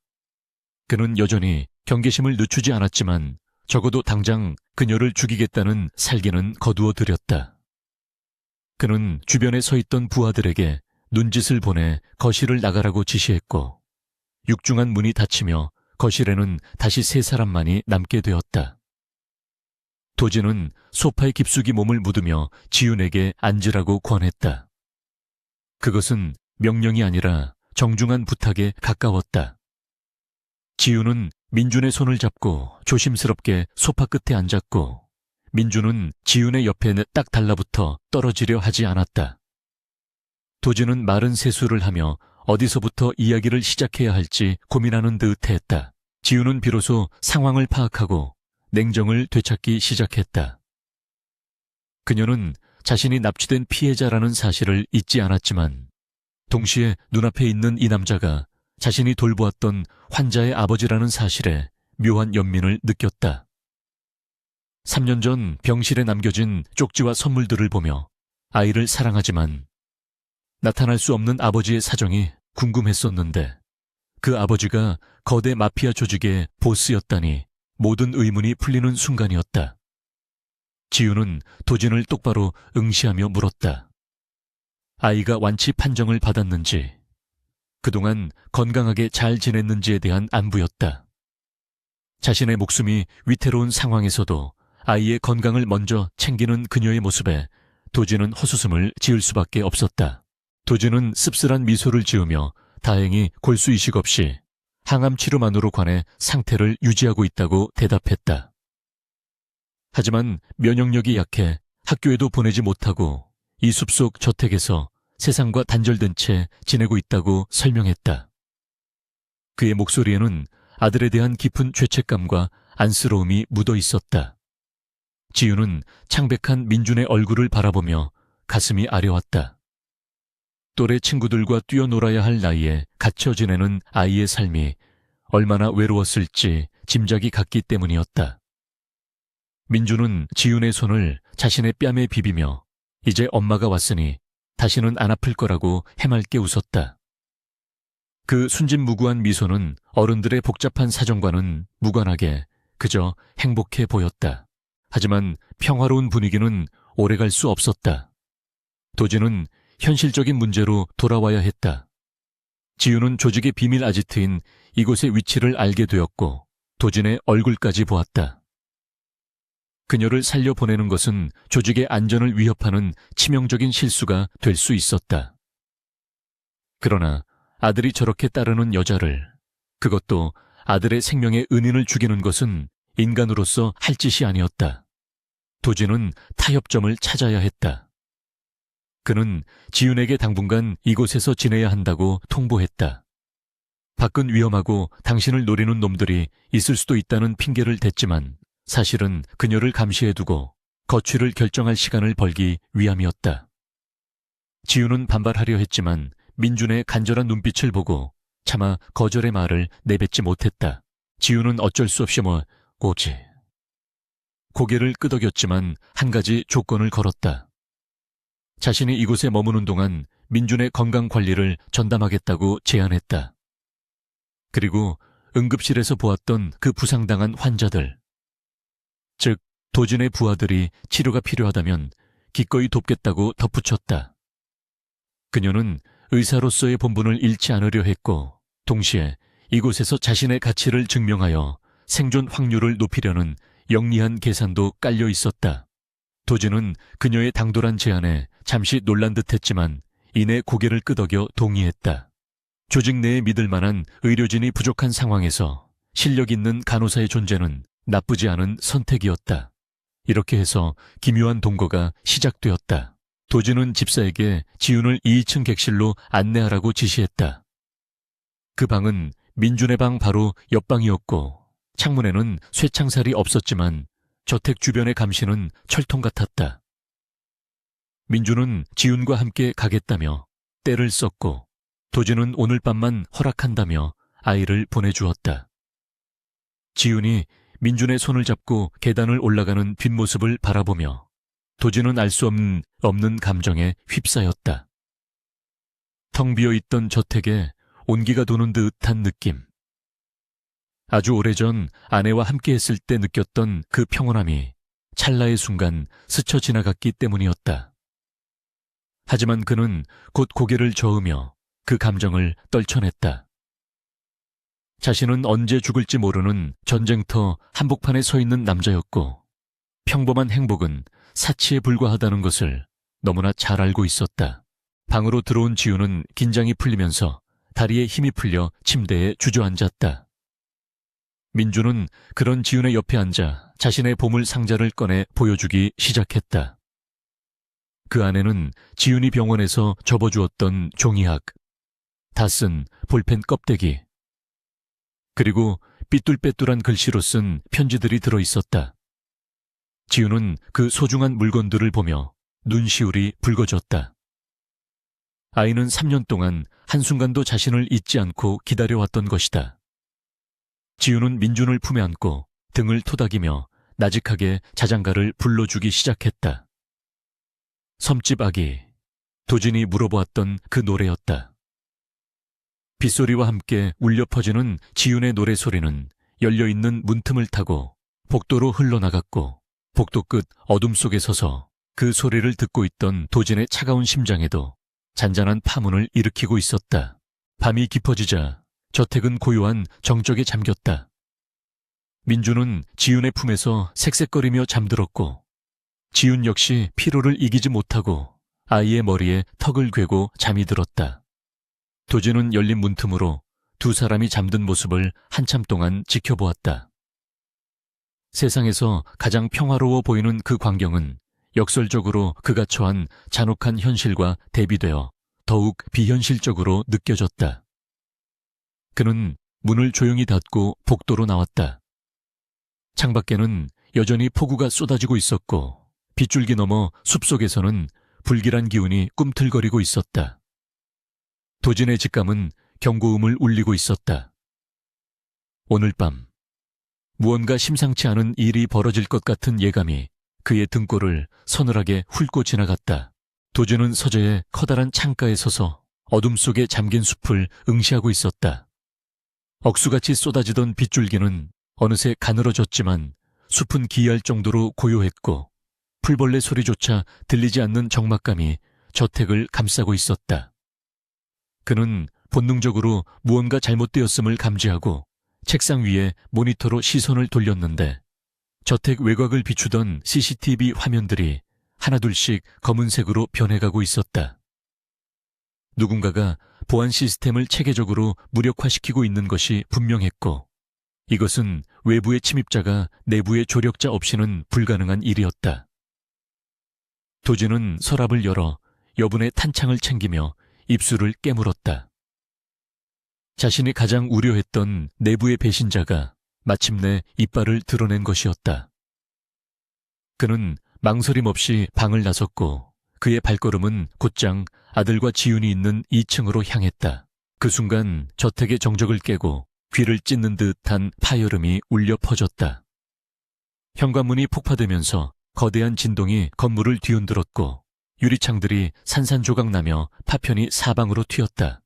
그는 여전히 경계심을 늦추지 않았지만 적어도 당장 그녀를 죽이겠다는 살기는 거두어들였다. 그는 주변에 서 있던 부하들에게 눈짓을 보내 거실을 나가라고 지시했고 육중한 문이 닫히며 거실에는 다시 3사람만이 남게 되었다. 도진은 소파에 깊숙이 몸을 묻으며 지윤에게 앉으라고 권했다. 그것은 명령이 아니라 정중한 부탁에 가까웠다. 지윤은 민준의 손을 잡고 조심스럽게 소파 끝에 앉았고 민준은 지윤의 옆에 딱 달라붙어 떨어지려 하지 않았다. 도진은 마른 세수를 하며 어디서부터 이야기를 시작해야 할지 고민하는 듯 했다. 지윤은 비로소 상황을 파악하고 냉정을 되찾기 시작했다. 그녀는 자신이 납치된 피해자라는 사실을 잊지 않았지만 동시에 눈앞에 있는 이 남자가 자신이 돌보았던 환자의 아버지라는 사실에 묘한 연민을 느꼈다. 3년 전 병실에 남겨진 쪽지와 선물들을 보며 아이를 사랑하지만 나타날 수 없는 아버지의 사정이 궁금했었는데 그 아버지가 거대 마피아 조직의 보스였다니 모든 의문이 풀리는 순간이었다. 지윤은 도진을 똑바로 응시하며 물었다. 아이가 완치 판정을 받았는지, 그동안 건강하게 잘 지냈는지에 대한 안부였다. 자신의 목숨이 위태로운 상황에서도 아이의 건강을 먼저 챙기는 그녀의 모습에 도진은 헛웃음을 지을 수밖에 없었다. 도진은 씁쓸한 미소를 지으며 다행히 골수이식 없이 항암 치료만으로 관해 상태를 유지하고 있다고 대답했다. 하지만 면역력이 약해 학교에도 보내지 못하고 이 숲속 저택에서 세상과 단절된 채 지내고 있다고 설명했다. 그의 목소리에는 아들에 대한 깊은 죄책감과 안쓰러움이 묻어 있었다. 지윤은 창백한 민준의 얼굴을 바라보며 가슴이 아려왔다. 또래 친구들과 뛰어놀아야 할 나이에 갇혀 지내는 아이의 삶이 얼마나 외로웠을지 짐작이 갔기 때문이었다. 민준은 지윤의 손을 자신의 뺨에 비비며 이제 엄마가 왔으니 다시는 안 아플 거라고 해맑게 웃었다. 그 순진무구한 미소는 어른들의 복잡한 사정과는 무관하게 그저 행복해 보였다. 하지만 평화로운 분위기는 오래갈 수 없었다. 도진은 현실적인 문제로 돌아와야 했다. 지우는 조직의 비밀 아지트인 이곳의 위치를 알게 되었고 도진의 얼굴까지 보았다. 그녀를 살려보내는 것은 조직의 안전을 위협하는 치명적인 실수가 될 수 있었다. 그러나 아들이 저렇게 따르는 여자를, 그것도 아들의 생명에 은인을 죽이는 것은 인간으로서 할 짓이 아니었다. 도진은 타협점을 찾아야 했다. 그는 지윤에게 당분간 이곳에서 지내야 한다고 통보했다. 밖은 위험하고 당신을 노리는 놈들이 있을 수도 있다는 핑계를 댔지만 사실은 그녀를 감시해두고 거취를 결정할 시간을 벌기 위함이었다. 지윤은 반발하려 했지만 민준의 간절한 눈빛을 보고 차마 거절의 말을 내뱉지 못했다. 지윤은 어쩔 수 없이 오지. 고개를 끄덕였지만 한 가지 조건을 걸었다. 자신이 이곳에 머무는 동안 민준의 건강 관리를 전담하겠다고 제안했다. 그리고 응급실에서 보았던 그 부상당한 환자들, 즉 도진의 부하들이 치료가 필요하다면 기꺼이 돕겠다고 덧붙였다. 그녀는 의사로서의 본분을 잃지 않으려 했고 동시에 이곳에서 자신의 가치를 증명하여 생존 확률을 높이려는 영리한 계산도 깔려 있었다. 도진은 그녀의 당돌한 제안에 잠시 놀란 듯했지만 이내 고개를 끄덕여 동의했다. 조직 내에 믿을 만한 의료진이 부족한 상황에서 실력 있는 간호사의 존재는 나쁘지 않은 선택이었다. 이렇게 해서 기묘한 동거가 시작되었다. 도진은 집사에게 지윤을 2층 객실로 안내하라고 지시했다. 그 방은 민준의 방 바로 옆방이었고 창문에는 쇠창살이 없었지만 저택 주변의 감시는 철통 같았다. 민준은 지윤과 함께 가겠다며 때를 썼고 도진은 오늘 밤만 허락한다며 아이를 보내주었다. 지윤이 민준의 손을 잡고 계단을 올라가는 뒷모습을 바라보며 도진은 알 수 없는 감정에 휩싸였다. 텅 비어있던 저택에 온기가 도는 듯한 느낌. 아주 오래전 아내와 함께했을 때 느꼈던 그 평온함이 찰나의 순간 스쳐 지나갔기 때문이었다. 하지만 그는 곧 고개를 저으며 그 감정을 떨쳐냈다. 자신은 언제 죽을지 모르는 전쟁터 한복판에 서 있는 남자였고 평범한 행복은 사치에 불과하다는 것을 너무나 잘 알고 있었다. 방으로 들어온 지우는 긴장이 풀리면서 다리에 힘이 풀려 침대에 주저앉았다. 민주는 그런 지훈의 옆에 앉아 자신의 보물 상자를 꺼내 보여주기 시작했다. 그 안에는 지훈이 병원에서 접어주었던 종이학, 다 쓴 볼펜 껍데기, 그리고 삐뚤빼뚤한 글씨로 쓴 편지들이 들어있었다. 지훈은 그 소중한 물건들을 보며 눈시울이 붉어졌다. 아이는 3년 동안 한순간도 자신을 잊지 않고 기다려왔던 것이다. 지훈은 민준을 품에 안고 등을 토닥이며 나직하게 자장가를 불러주기 시작했다. 섬집 아기, 도진이 물어보았던 그 노래였다. 빗소리와 함께 울려 퍼지는 지훈의 노래소리는 열려있는 문틈을 타고 복도로 흘러나갔고 복도 끝 어둠 속에 서서 그 소리를 듣고 있던 도진의 차가운 심장에도 잔잔한 파문을 일으키고 있었다. 밤이 깊어지자 저택은 고요한 정적에 잠겼다. 민주는 지훈의 품에서 색색거리며 잠들었고 지훈 역시 피로를 이기지 못하고 아이의 머리에 턱을 괴고 잠이 들었다. 도진은 열린 문틈으로 두 사람이 잠든 모습을 한참 동안 지켜보았다. 세상에서 가장 평화로워 보이는 그 광경은 역설적으로 그가 처한 잔혹한 현실과 대비되어 더욱 비현실적으로 느껴졌다. 그는 문을 조용히 닫고 복도로 나왔다. 창밖에는 여전히 폭우가 쏟아지고 있었고 빗줄기 너머 숲속에서는 불길한 기운이 꿈틀거리고 있었다. 도진의 직감은 경고음을 울리고 있었다. 오늘 밤 무언가 심상치 않은 일이 벌어질 것 같은 예감이 그의 등골을 서늘하게 훑고 지나갔다. 도준은 서재의 커다란 창가에 서서 어둠 속에 잠긴 숲을 응시하고 있었다. 억수같이 쏟아지던 빗줄기는 어느새 가늘어졌지만 숲은 기이할 정도로 고요했고 풀벌레 소리조차 들리지 않는 적막감이 저택을 감싸고 있었다. 그는 본능적으로 무언가 잘못되었음을 감지하고 책상 위에 모니터로 시선을 돌렸는데 저택 외곽을 비추던 CCTV 화면들이 하나둘씩 검은색으로 변해가고 있었다. 누군가가 보안 시스템을 체계적으로 무력화시키고 있는 것이 분명했고 이것은 외부의 침입자가 내부의 조력자 없이는 불가능한 일이었다. 도준은 서랍을 열어 여분의 탄창을 챙기며 입술을 깨물었다. 자신이 가장 우려했던 내부의 배신자가 마침내 이빨을 드러낸 것이었다. 그는 망설임 없이 방을 나섰고 그의 발걸음은 곧장 아들과 지훈이 있는 2층으로 향했다. 그 순간 저택의 정적을 깨고 귀를 찢는 듯한 파열음이 울려 퍼졌다. 현관문이 폭파되면서 거대한 진동이 건물을 뒤흔들었고 유리창들이 산산조각나며 파편이 사방으로 튀었다.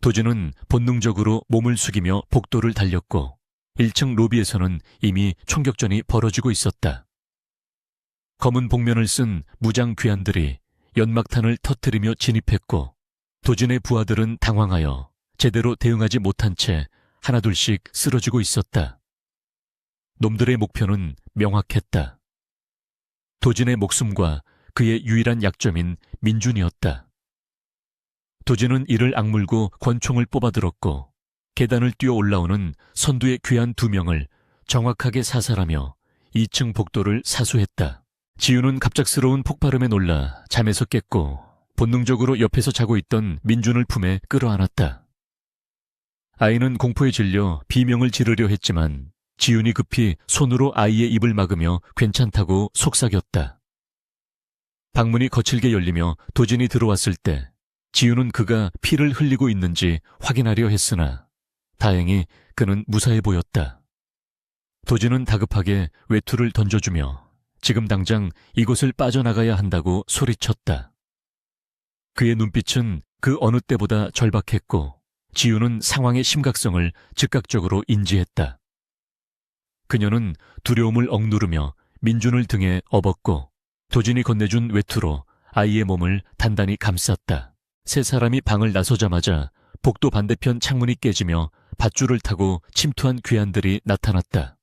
도준은 본능적으로 몸을 숙이며 복도를 달렸고 1층 로비에서는 이미 총격전이 벌어지고 있었다. 검은 복면을 쓴 무장 괴한들이 연막탄을 터뜨리며 진입했고 도준의 부하들은 당황하여 제대로 대응하지 못한 채 하나둘씩 쓰러지고 있었다. 놈들의 목표는 명확했다. 도준의 목숨과 그의 유일한 약점인 민준이었다. 도준은 이를 악물고 권총을 뽑아들었고 계단을 뛰어 올라오는 선두의 괴한 2명을 정확하게 사살하며 2층 복도를 사수했다. 지훈은 갑작스러운 폭발음에 놀라 잠에서 깼고 본능적으로 옆에서 자고 있던 민준을 품에 끌어안았다. 아이는 공포에 질려 비명을 지르려 했지만 지훈이 급히 손으로 아이의 입을 막으며 괜찮다고 속삭였다. 방문이 거칠게 열리며 도준이 들어왔을 때 지훈은 그가 피를 흘리고 있는지 확인하려 했으나 다행히 그는 무사해 보였다. 도준은 다급하게 외투를 던져주며 지금 당장 이곳을 빠져나가야 한다고 소리쳤다. 그의 눈빛은 그 어느 때보다 절박했고 지훈은 상황의 심각성을 즉각적으로 인지했다. 그녀는 두려움을 억누르며 민준을 등에 업었고 도준이 건네준 외투로 아이의 몸을 단단히 감쌌다. 세 사람이 방을 나서자마자 복도 반대편 창문이 깨지며 밧줄을 타고 침투한 괴한들이 나타났다.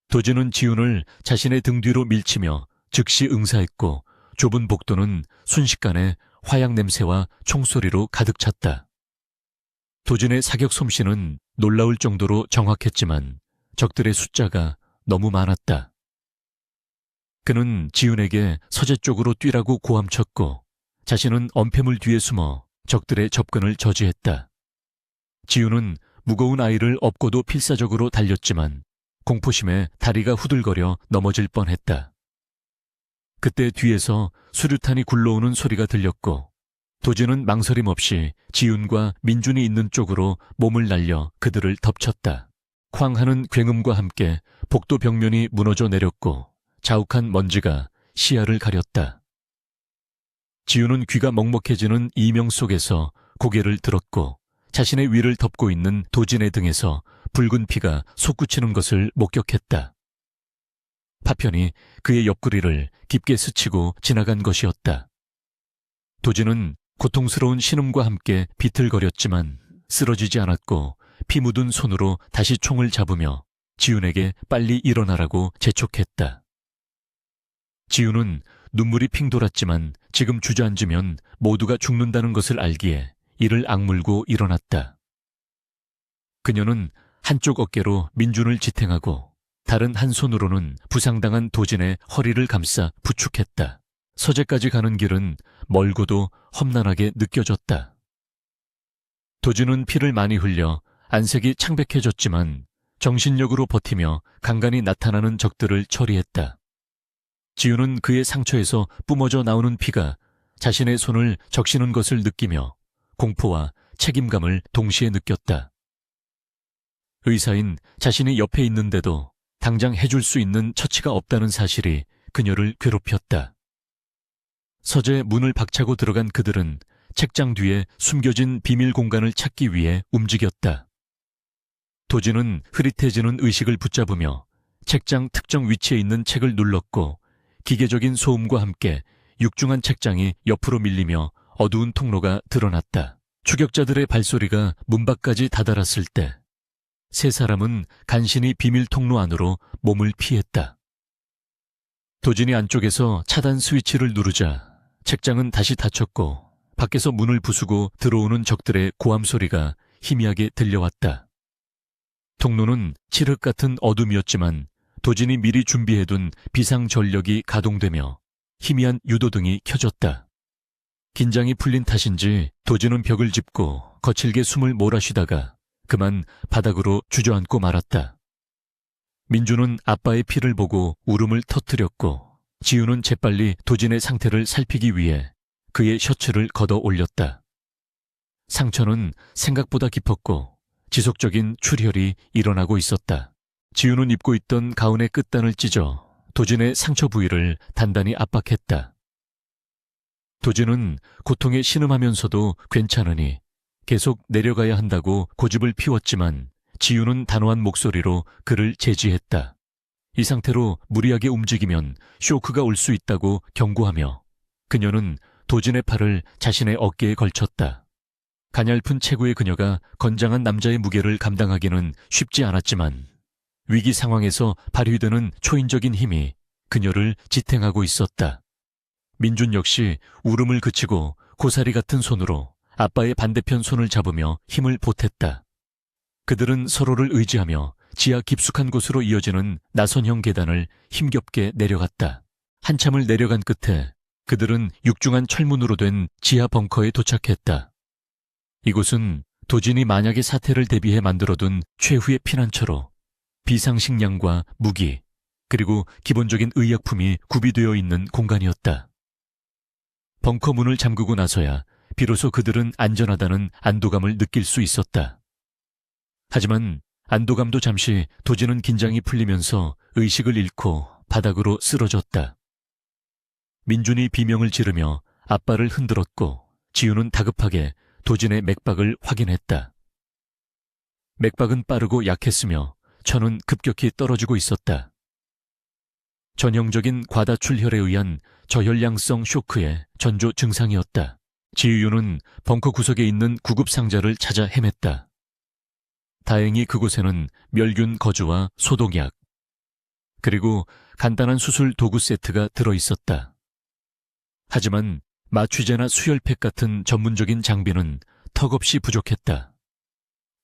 도준은 지훈을 자신의 등 뒤로 밀치며 즉시 응사했고 좁은 복도는 순식간에 화약 냄새와 총소리로 가득 찼다. 도준의 사격 솜씨는 놀라울 정도로 정확했지만 적들의 숫자가 너무 많았다. 그는 지훈에게 서재 쪽으로 뛰라고 고함쳤고 자신은 엄폐물 뒤에 숨어 적들의 접근을 저지했다. 지훈은 무거운 아이를 업고도 필사적으로 달렸지만 공포심에 다리가 후들거려 넘어질 뻔했다. 그때 뒤에서 수류탄이 굴러오는 소리가 들렸고 도준은 망설임 없이 지훈과 민준이 있는 쪽으로 몸을 날려 그들을 덮쳤다. 쾅 하는 굉음과 함께 복도 벽면이 무너져 내렸고 자욱한 먼지가 시야를 가렸다. 지훈은 귀가 먹먹해지는 이명 속에서 고개를 들었고 자신의 위를 덮고 있는 도진의 등에서 붉은 피가 솟구치는 것을 목격했다. 파편이 그의 옆구리를 깊게 스치고 지나간 것이었다. 도진은 고통스러운 신음과 함께 비틀거렸지만 쓰러지지 않았고 피 묻은 손으로 다시 총을 잡으며 지훈에게 빨리 일어나라고 재촉했다. 지훈은 눈물이 핑 돌았지만 지금 주저앉으면 모두가 죽는다는 것을 알기에 이를 악물고 일어났다. 그녀는 한쪽 어깨로 민준을 지탱하고 다른 한 손으로는 부상당한 도진의 허리를 감싸 부축했다. 서재까지 가는 길은 멀고도 험난하게 느껴졌다. 도진은 피를 많이 흘려 안색이 창백해졌지만 정신력으로 버티며 간간히 나타나는 적들을 처리했다. 지훈은 그의 상처에서 뿜어져 나오는 피가 자신의 손을 적시는 것을 느끼며 공포와 책임감을 동시에 느꼈다. 의사인 자신이 옆에 있는데도 당장 해줄 수 있는 처치가 없다는 사실이 그녀를 괴롭혔다. 서재 문을 박차고 들어간 그들은 책장 뒤에 숨겨진 비밀 공간을 찾기 위해 움직였다. 도진은 흐릿해지는 의식을 붙잡으며 책장 특정 위치에 있는 책을 눌렀고 기계적인 소음과 함께 육중한 책장이 옆으로 밀리며 어두운 통로가 드러났다. 추격자들의 발소리가 문 밖까지 다다랐을 때 세 사람은 간신히 비밀 통로 안으로 몸을 피했다. 도진이 안쪽에서 차단 스위치를 누르자 책장은 다시 닫혔고 밖에서 문을 부수고 들어오는 적들의 고함 소리가 희미하게 들려왔다. 통로는 칠흑 같은 어둠이었지만 도진이 미리 준비해둔 비상전력이 가동되며 희미한 유도등이 켜졌다. 긴장이 풀린 탓인지 도진은 벽을 짚고 거칠게 숨을 몰아쉬다가 그만 바닥으로 주저앉고 말았다. 민주는 아빠의 피를 보고 울음을 터뜨렸고 지우는 재빨리 도진의 상태를 살피기 위해 그의 셔츠를 걷어 올렸다. 상처는 생각보다 깊었고 지속적인 출혈이 일어나고 있었다. 지우는 입고 있던 가운의 끝단을 찢어 도진의 상처 부위를 단단히 압박했다. 도진은 고통에 신음하면서도 괜찮으니 계속 내려가야 한다고 고집을 피웠지만 지우는 단호한 목소리로 그를 제지했다. 이 상태로 무리하게 움직이면 쇼크가 올 수 있다고 경고하며 그녀는 도진의 팔을 자신의 어깨에 걸쳤다. 가냘픈 체구의 그녀가 건장한 남자의 무게를 감당하기는 쉽지 않았지만 위기 상황에서 발휘되는 초인적인 힘이 그녀를 지탱하고 있었다. 민준 역시 울음을 그치고 고사리 같은 손으로 아빠의 반대편 손을 잡으며 힘을 보탰다. 그들은 서로를 의지하며 지하 깊숙한 곳으로 이어지는 나선형 계단을 힘겹게 내려갔다. 한참을 내려간 끝에 그들은 육중한 철문으로 된 지하 벙커에 도착했다. 이곳은 도진이 만약의 사태를 대비해 만들어둔 최후의 피난처로 비상식량과 무기, 그리고 기본적인 의약품이 구비되어 있는 공간이었다. 벙커 문을 잠그고 나서야 비로소 그들은 안전하다는 안도감을 느낄 수 있었다. 하지만 안도감도 잠시 도진은 긴장이 풀리면서 의식을 잃고 바닥으로 쓰러졌다. 민준이 비명을 지르며 아빠를 흔들었고 지우는 다급하게 도진의 맥박을 확인했다. 맥박은 빠르고 약했으며 천은 급격히 떨어지고 있었다. 전형적인 과다출혈에 의한 저혈량성 쇼크의 전조 증상이었다. 지유는 벙커 구석에 있는 구급 상자를 찾아 헤맸다. 다행히 그곳에는 멸균 거즈와 소독약, 그리고 간단한 수술 도구 세트가 들어있었다. 하지만 마취제나 수혈팩 같은 전문적인 장비는 턱없이 부족했다.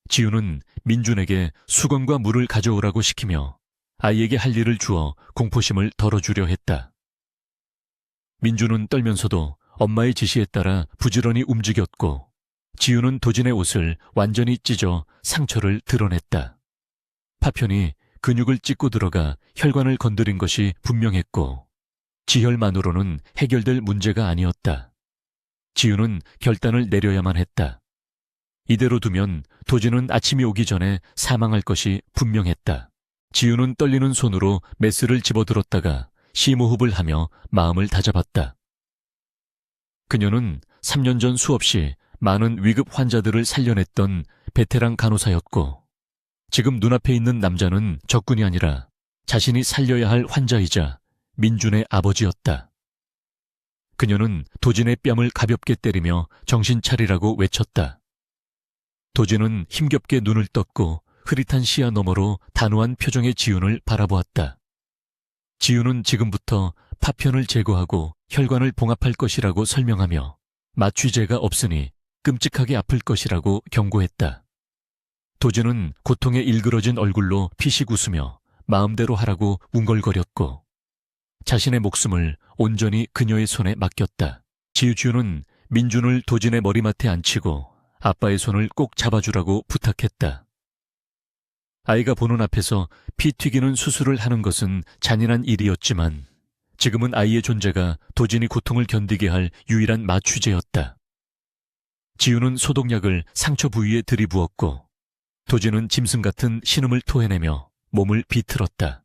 지우는 민준에게 수건과 물을 가져오라고 시키며 아이에게 할 일을 주어 공포심을 덜어주려 했다. 민준은 떨면서도 엄마의 지시에 따라 부지런히 움직였고 지우는 도진의 옷을 완전히 찢어 상처를 드러냈다. 파편이 근육을 찢고 들어가 혈관을 건드린 것이 분명했고 지혈만으로는 해결될 문제가 아니었다. 지우는 결단을 내려야만 했다. 이대로 두면 도진은 아침이 오기 전에 사망할 것이 분명했다. 지우는 떨리는 손으로 메스를 집어들었다가 심호흡을 하며 마음을 다잡았다. 그녀는 3년 전 수없이 많은 위급 환자들을 살려냈던 베테랑 간호사였고 지금 눈앞에 있는 남자는 적군이 아니라 자신이 살려야 할 환자이자 민준의 아버지였다. 그녀는 도진의 뺨을 가볍게 때리며 정신 차리라고 외쳤다. 도진은 힘겹게 눈을 떴고 흐릿한 시야 너머로 단호한 표정의 지훈을 바라보았다. 지훈은 지금부터 파편을 제거하고 혈관을 봉합할 것이라고 설명하며 마취제가 없으니 끔찍하게 아플 것이라고 경고했다. 도진은 고통에 일그러진 얼굴로 피식 웃으며 마음대로 하라고 웅걸거렸고 자신의 목숨을 온전히 그녀의 손에 맡겼다. 지우는 민준을 도진의 머리맡에 앉히고 아빠의 손을 꼭 잡아주라고 부탁했다. 아이가 보는 앞에서 피 튀기는 수술을 하는 것은 잔인한 일이었지만 지금은 아이의 존재가 도진이 고통을 견디게 할 유일한 마취제였다. 지우는 소독약을 상처 부위에 들이부었고 도진은 짐승 같은 신음을 토해내며 몸을 비틀었다.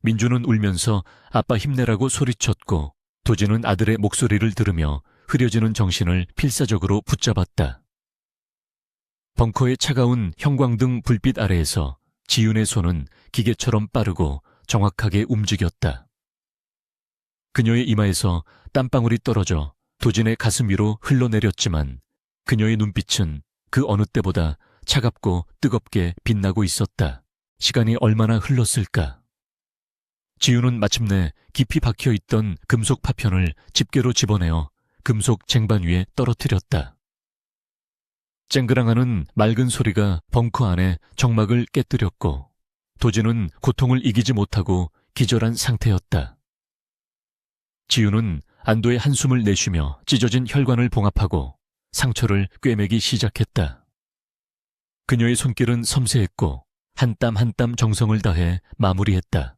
민주는 울면서 아빠 힘내라고 소리쳤고 도진은 아들의 목소리를 들으며 흐려지는 정신을 필사적으로 붙잡았다. 벙커의 차가운 형광등 불빛 아래에서 지윤의 손은 기계처럼 빠르고 정확하게 움직였다. 그녀의 이마에서 땀방울이 떨어져 도진의 가슴 위로 흘러내렸지만 그녀의 눈빛은 그 어느 때보다 차갑고 뜨겁게 빛나고 있었다. 시간이 얼마나 흘렀을까? 지윤은 마침내 깊이 박혀있던 금속 파편을 집게로 집어내어 금속 쟁반 위에 떨어뜨렸다. 쨍그랑하는 맑은 소리가 벙커 안에 정막을 깨뜨렸고 도진은 고통을 이기지 못하고 기절한 상태였다. 지윤은 안도의 한숨을 내쉬며 찢어진 혈관을 봉합하고 상처를 꿰매기 시작했다. 그녀의 손길은 섬세했고 한 땀 한 땀 정성을 다해 마무리했다.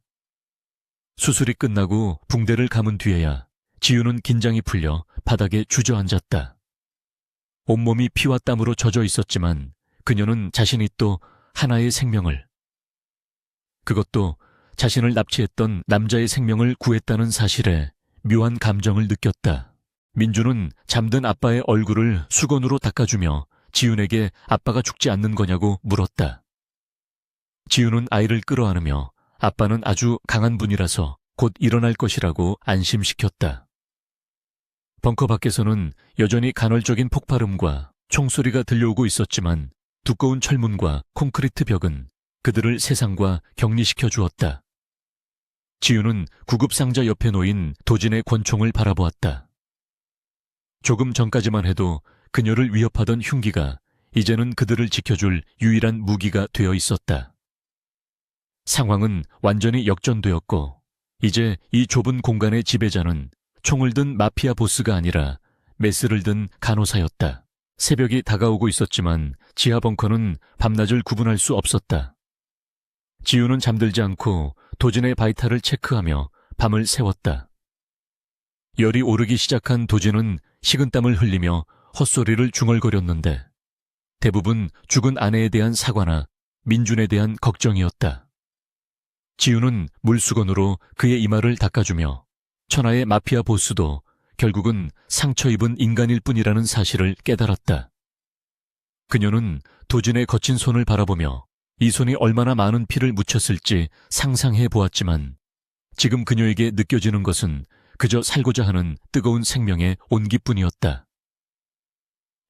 수술이 끝나고 붕대를 감은 뒤에야 지윤은 긴장이 풀려 바닥에 주저앉았다. 온몸이 피와 땀으로 젖어 있었지만 그녀는 자신이 또 하나의 생명을, 그것도 자신을 납치했던 남자의 생명을 구했다는 사실에 묘한 감정을 느꼈다. 민주는 잠든 아빠의 얼굴을 수건으로 닦아주며 지윤에게 아빠가 죽지 않는 거냐고 물었다. 지윤은 아이를 끌어안으며 아빠는 아주 강한 분이라서 곧 일어날 것이라고 안심시켰다. 벙커 밖에서는 여전히 간헐적인 폭발음과 총소리가 들려오고 있었지만 두꺼운 철문과 콘크리트 벽은 그들을 세상과 격리시켜 주었다. 지윤은 구급상자 옆에 놓인 도진의 권총을 바라보았다. 조금 전까지만 해도 그녀를 위협하던 흉기가 이제는 그들을 지켜줄 유일한 무기가 되어 있었다. 상황은 완전히 역전되었고 이제 이 좁은 공간의 지배자는 총을 든 마피아 보스가 아니라 메스를 든 간호사였다. 새벽이 다가오고 있었지만 지하 벙커는 밤낮을 구분할 수 없었다. 지윤은 잠들지 않고 도진의 바이탈을 체크하며 밤을 새웠다. 열이 오르기 시작한 도진은 식은땀을 흘리며 헛소리를 중얼거렸는데 대부분 죽은 아내에 대한 사과나 민준에 대한 걱정이었다. 지윤은 물수건으로 그의 이마를 닦아주며 천하의 마피아 보스도 결국은 상처 입은 인간일 뿐이라는 사실을 깨달았다. 그녀는 도진의 거친 손을 바라보며 이 손이 얼마나 많은 피를 묻혔을지 상상해 보았지만 지금 그녀에게 느껴지는 것은 그저 살고자 하는 뜨거운 생명의 온기뿐이었다.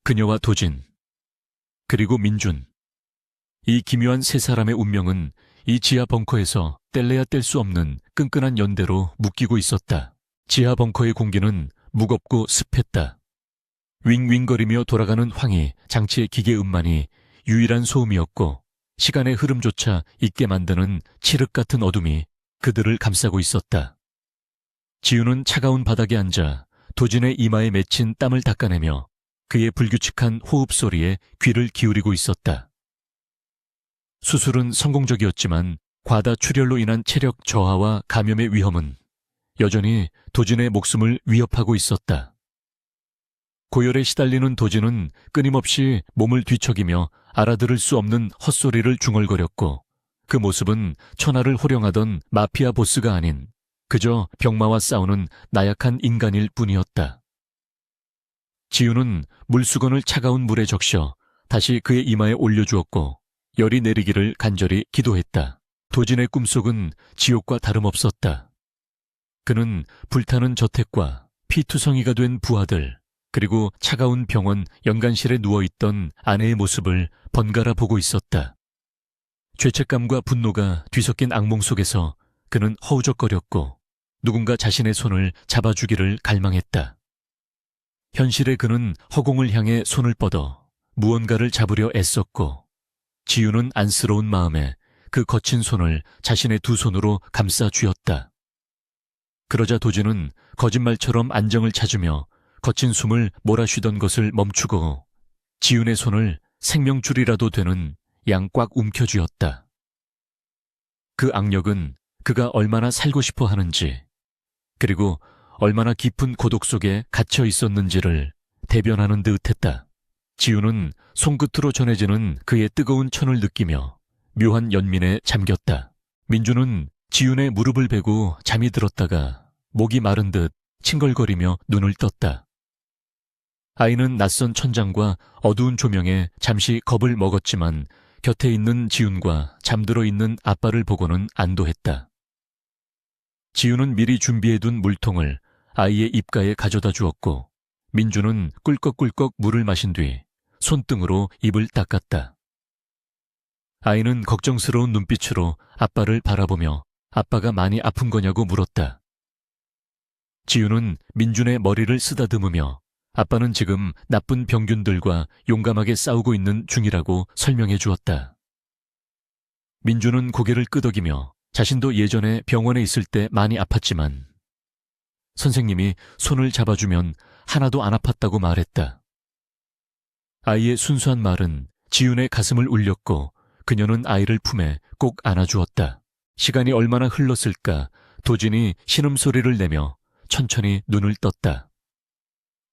그녀와 도진, 그리고 민준. 이 기묘한 세 사람의 운명은 이 지하 벙커에서 뗄래야 뗄 수 없는 끈끈한 연대로 묶이고 있었다. 지하 벙커의 공기는 무겁고 습했다. 윙윙거리며 돌아가는 황희 장치의 기계 음만이 유일한 소음이었고 시간의 흐름조차 잊게 만드는 칠흑 같은 어둠이 그들을 감싸고 있었다. 지윤은 차가운 바닥에 앉아 도진의 이마에 맺힌 땀을 닦아내며 그의 불규칙한 호흡 소리에 귀를 기울이고 있었다. 수술은 성공적이었지만 과다 출혈로 인한 체력 저하와 감염의 위험은 여전히 도진의 목숨을 위협하고 있었다. 고열에 시달리는 도진은 끊임없이 몸을 뒤척이며 알아들을 수 없는 헛소리를 중얼거렸고 그 모습은 천하를 호령하던 마피아 보스가 아닌 그저 병마와 싸우는 나약한 인간일 뿐이었다. 지윤은 물수건을 차가운 물에 적셔 다시 그의 이마에 올려주었고 열이 내리기를 간절히 기도했다. 도진의 꿈속은 지옥과 다름없었다. 그는 불타는 저택과 피투성이가 된 부하들, 그리고 차가운 병원 연간실에 누워있던 아내의 모습을 번갈아 보고 있었다. 죄책감과 분노가 뒤섞인 악몽 속에서 그는 허우적거렸고 누군가 자신의 손을 잡아주기를 갈망했다. 현실의 그는 허공을 향해 손을 뻗어 무언가를 잡으려 애썼고 지윤은 안쓰러운 마음에 그 거친 손을 자신의 두 손으로 감싸 쥐었다. 그러자 도진은 거짓말처럼 안정을 찾으며 거친 숨을 몰아쉬던 것을 멈추고 지윤의 손을 생명줄이라도 되는 양 꽉 움켜쥐었다. 그 악력은 그가 얼마나 살고 싶어 하는지, 그리고 얼마나 깊은 고독 속에 갇혀 있었는지를 대변하는 듯했다. 지윤은 손끝으로 전해지는 그의 뜨거운 천을 느끼며 묘한 연민에 잠겼다. 민주는 지윤의 무릎을 베고 잠이 들었다가 목이 마른 듯 칭걸거리며 눈을 떴다. 아이는 낯선 천장과 어두운 조명에 잠시 겁을 먹었지만 곁에 있는 지훈과 잠들어 있는 아빠를 보고는 안도했다. 지훈은 미리 준비해둔 물통을 아이의 입가에 가져다 주었고 민주는 꿀꺽꿀꺽 물을 마신 뒤 손등으로 입을 닦았다. 아이는 걱정스러운 눈빛으로 아빠를 바라보며 아빠가 많이 아픈 거냐고 물었다. 지훈은 민준의 머리를 쓰다듬으며 아빠는 지금 나쁜 병균들과 용감하게 싸우고 있는 중이라고 설명해 주었다. 민준은 고개를 끄덕이며 자신도 예전에 병원에 있을 때 많이 아팠지만 선생님이 손을 잡아주면 하나도 안 아팠다고 말했다. 아이의 순수한 말은 지훈의 가슴을 울렸고 그녀는 아이를 품에 꼭 안아주었다. 시간이 얼마나 흘렀을까 도진이 신음소리를 내며 천천히 눈을 떴다.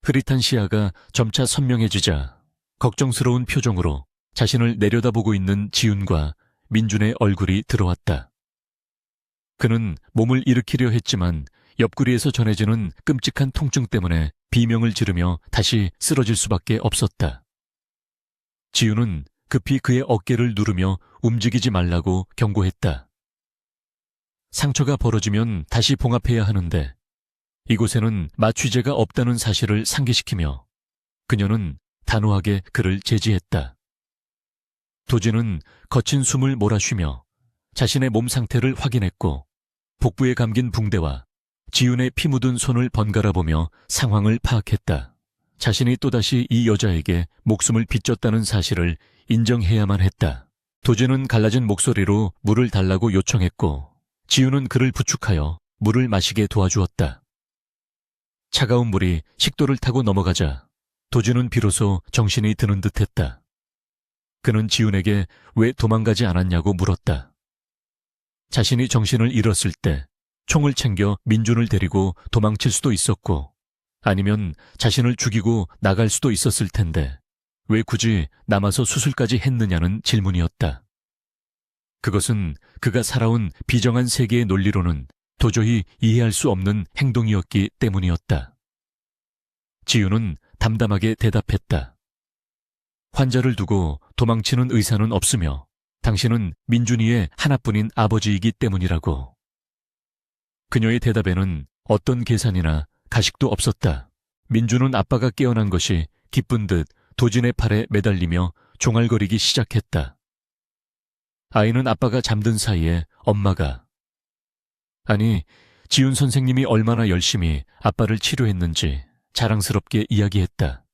흐릿한 시야가 점차 선명해지자 걱정스러운 표정으로 자신을 내려다보고 있는 지훈과 민준의 얼굴이 들어왔다. 그는 몸을 일으키려 했지만 옆구리에서 전해지는 끔찍한 통증 때문에 비명을 지르며 다시 쓰러질 수밖에 없었다. 지훈은 급히 그의 어깨를 누르며 움직이지 말라고 경고했다. 상처가 벌어지면 다시 봉합해야 하는데 이곳에는 마취제가 없다는 사실을 상기시키며 그녀는 단호하게 그를 제지했다. 도진은 거친 숨을 몰아쉬며 자신의 몸 상태를 확인했고 복부에 감긴 붕대와 지훈의 피 묻은 손을 번갈아 보며 상황을 파악했다. 자신이 또다시 이 여자에게 목숨을 빚졌다는 사실을 인정해야만 했다. 도진은 갈라진 목소리로 물을 달라고 요청했고 지훈은 그를 부축하여 물을 마시게 도와주었다. 차가운 물이 식도를 타고 넘어가자 도진은 비로소 정신이 드는 듯했다. 그는 지훈에게 왜 도망가지 않았냐고 물었다. 자신이 정신을 잃었을 때 총을 챙겨 민준을 데리고 도망칠 수도 있었고 아니면 자신을 죽이고 나갈 수도 있었을 텐데 왜 굳이 남아서 수술까지 했느냐는 질문이었다. 그것은 그가 살아온 비정한 세계의 논리로는 도저히 이해할 수 없는 행동이었기 때문이었다. 지훈은 담담하게 대답했다. 환자를 두고 도망치는 의사는 없으며 당신은 민준이의 하나뿐인 아버지이기 때문이라고. 그녀의 대답에는 어떤 계산이나 가식도 없었다. 민준은 아빠가 깨어난 것이 기쁜 듯 도진의 팔에 매달리며 종알거리기 시작했다. 아이는 아빠가 잠든 사이에 엄마가 아니 지훈 선생님이 얼마나 열심히 아빠를 치료했는지 자랑스럽게 이야기했다.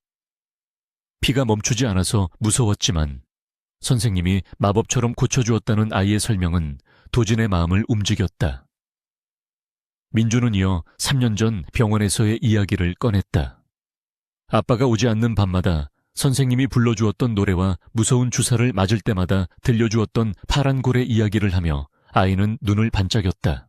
피가 멈추지 않아서 무서웠지만 선생님이 마법처럼 고쳐주었다는 아이의 설명은 도진의 마음을 움직였다. 민준은 이어 3년 전 병원에서의 이야기를 꺼냈다. 아빠가 오지 않는 밤마다 선생님이 불러주었던 노래와 무서운 주사를 맞을 때마다 들려주었던 파란 고래 이야기를 하며 아이는 눈을 반짝였다.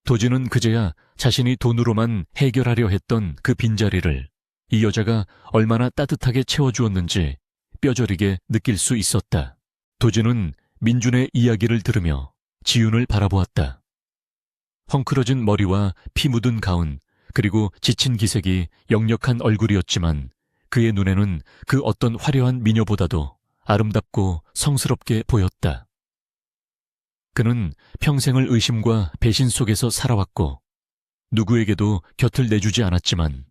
도진은 그제야 자신이 돈으로만 해결하려 했던 그 빈자리를 이 여자가 얼마나 따뜻하게 채워주었는지 뼈저리게 느낄 수 있었다. 도진은 민준의 이야기를 들으며 지훈을 바라보았다. 헝클어진 머리와 피 묻은 가운 그리고 지친 기색이 역력한 얼굴이었지만 그의 눈에는 그 어떤 화려한 미녀보다도 아름답고 성스럽게 보였다. 그는 평생을 의심과 배신 속에서 살아왔고 누구에게도 곁을 내주지 않았지만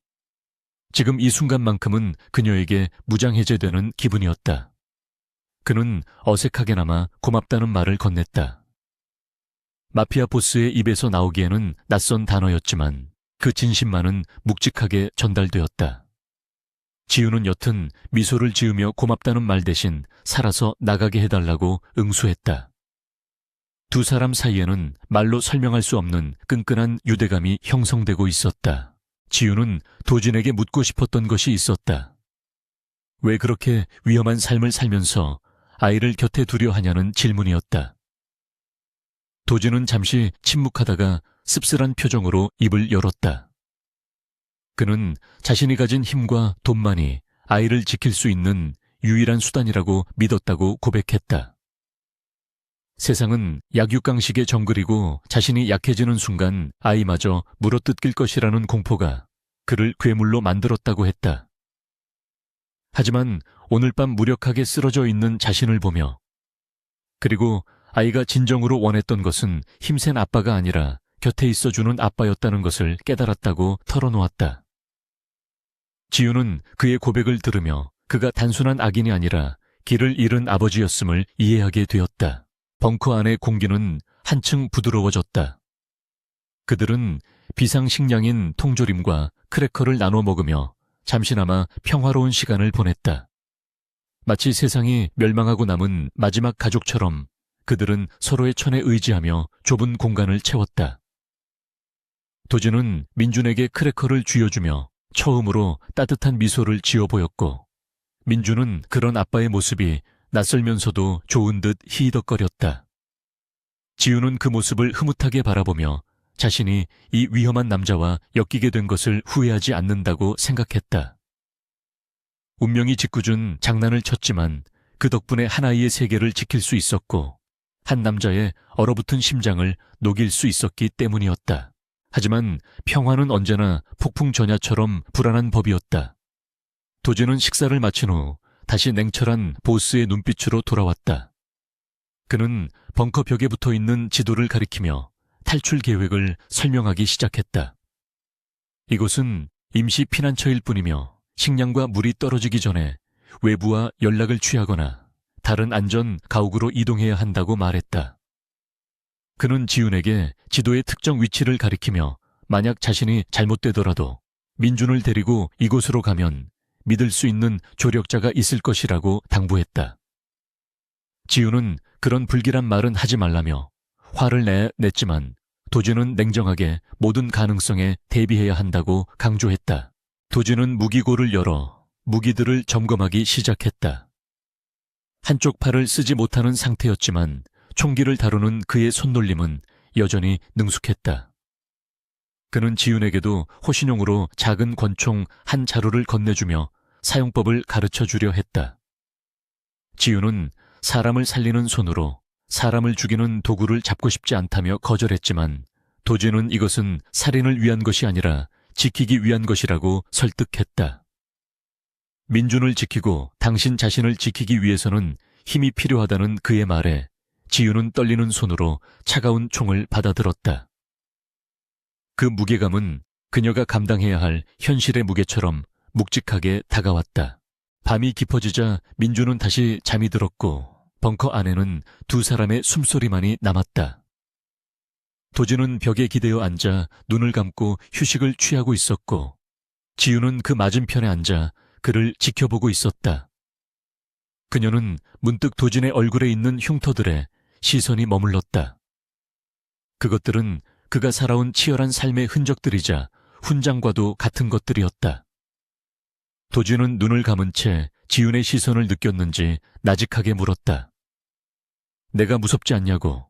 지금 이 순간만큼은 그녀에게 무장해제되는 기분이었다. 그는 어색하게나마 고맙다는 말을 건넸다. 마피아 보스의 입에서 나오기에는 낯선 단어였지만 그 진심만은 묵직하게 전달되었다. 지훈은 여튼 미소를 지으며 고맙다는 말 대신 살아서 나가게 해달라고 응수했다. 두 사람 사이에는 말로 설명할 수 없는 끈끈한 유대감이 형성되고 있었다. 지훈은 도진에게 묻고 싶었던 것이 있었다. 왜 그렇게 위험한 삶을 살면서 아이를 곁에 두려 하냐는 질문이었다. 도진은 잠시 침묵하다가 씁쓸한 표정으로 입을 열었다. 그는 자신이 가진 힘과 돈만이 아이를 지킬 수 있는 유일한 수단이라고 믿었다고 고백했다. 세상은 약육강식의 정글이고 자신이 약해지는 순간 아이마저 물어뜯길 것이라는 공포가 그를 괴물로 만들었다고 했다. 하지만 오늘 밤 무력하게 쓰러져 있는 자신을 보며, 그리고 아이가 진정으로 원했던 것은 힘센 아빠가 아니라 곁에 있어주는 아빠였다는 것을 깨달았다고 털어놓았다. 지우는 그의 고백을 들으며 그가 단순한 악인이 아니라 길을 잃은 아버지였음을 이해하게 되었다. 벙커 안의 공기는 한층 부드러워졌다. 그들은 비상식량인 통조림과 크래커를 나눠 먹으며 잠시나마 평화로운 시간을 보냈다. 마치 세상이 멸망하고 남은 마지막 가족처럼 그들은 서로의 천에 의지하며 좁은 공간을 채웠다. 도진은 민준에게 크래커를 쥐어주며 처음으로 따뜻한 미소를 지어 보였고, 민준은 그런 아빠의 모습이 낯설면서도 좋은 듯 희덕거렸다. 지우는 그 모습을 흐뭇하게 바라보며 자신이 이 위험한 남자와 엮이게 된 것을 후회하지 않는다고 생각했다. 운명이 짓궂은 장난을 쳤지만 그 덕분에 한 아이의 세계를 지킬 수 있었고 한 남자의 얼어붙은 심장을 녹일 수 있었기 때문이었다. 하지만 평화는 언제나 폭풍전야처럼 불안한 법이었다. 도제는 식사를 마친 후 다시 냉철한 보스의 눈빛으로 돌아왔다. 그는 벙커 벽에 붙어있는 지도를 가리키며 탈출 계획을 설명하기 시작했다. 이곳은 임시 피난처일 뿐이며 식량과 물이 떨어지기 전에 외부와 연락을 취하거나 다른 안전 가옥으로 이동해야 한다고 말했다. 그는 지훈에게 지도의 특정 위치를 가리키며 만약 자신이 잘못되더라도 민준을 데리고 이곳으로 가면 믿을 수 있는 조력자가 있을 것이라고 당부했다. 지훈은 그런 불길한 말은 하지 말라며 화를 냈지만 도준은 냉정하게 모든 가능성에 대비해야 한다고 강조했다. 도준은 무기고를 열어 무기들을 점검하기 시작했다. 한쪽 팔을 쓰지 못하는 상태였지만 총기를 다루는 그의 손놀림은 여전히 능숙했다. 그는 지훈에게도 호신용으로 작은 권총 한 자루를 건네주며 사용법을 가르쳐주려 했다. 지훈은 사람을 살리는 손으로 사람을 죽이는 도구를 잡고 싶지 않다며 거절했지만 도준은 이것은 살인을 위한 것이 아니라 지키기 위한 것이라고 설득했다. 민준을 지키고 당신 자신을 지키기 위해서는 힘이 필요하다는 그의 말에 지훈은 떨리는 손으로 차가운 총을 받아들었다. 그 무게감은 그녀가 감당해야 할 현실의 무게처럼 묵직하게 다가왔다. 밤이 깊어지자 민준은 다시 잠이 들었고 벙커 안에는 두 사람의 숨소리만이 남았다. 도진은 벽에 기대어 앉아 눈을 감고 휴식을 취하고 있었고 지훈은 그 맞은편에 앉아 그를 지켜보고 있었다. 그녀는 문득 도진의 얼굴에 있는 흉터들에 시선이 머물렀다. 그것들은 그가 살아온 치열한 삶의 흔적들이자 훈장과도 같은 것들이었다. 도진은 눈을 감은 채 지훈의 시선을 느꼈는지 나직하게 물었다. 내가 무섭지 않냐고.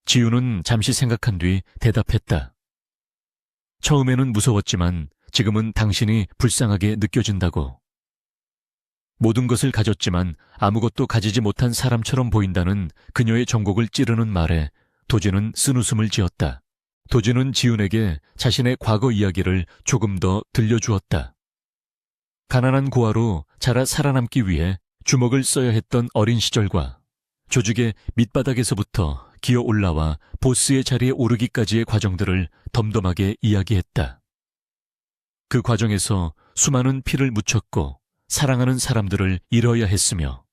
지훈은 잠시 생각한 뒤 대답했다. 처음에는 무서웠지만 지금은 당신이 불쌍하게 느껴진다고. 모든 것을 가졌지만 아무것도 가지지 못한 사람처럼 보인다는 그녀의 정곡을 찌르는 말에 도진은 쓴웃음을 지었다. 도진은 지훈에게 자신의 과거 이야기를 조금 더 들려주었다. 가난한 고아로 자라 살아남기 위해 주먹을 써야 했던 어린 시절과 조직의 밑바닥에서부터 기어 올라와 보스의 자리에 오르기까지의 과정들을 덤덤하게 이야기했다. 그 과정에서 수많은 피를 묻혔고 사랑하는 사람들을 잃어야 했으며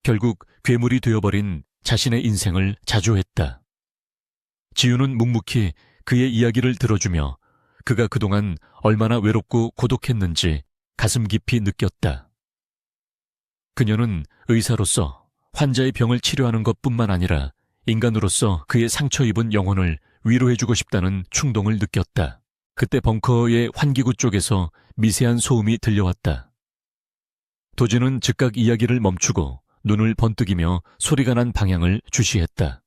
결국 괴물이 되어버린 자신의 인생을 자조했다. 지훈은 묵묵히 그의 이야기를 들어주며 그가 그동안 얼마나 외롭고 고독했는지 가슴 깊이 느꼈다. 그녀는 의사로서 환자의 병을 치료하는 것뿐만 아니라 인간으로서 그의 상처 입은 영혼을 위로해주고 싶다는 충동을 느꼈다. 그때 벙커의 환기구 쪽에서 미세한 소음이 들려왔다. 도진은 즉각 이야기를 멈추고 눈을 번뜩이며 소리가 난 방향을 주시했다.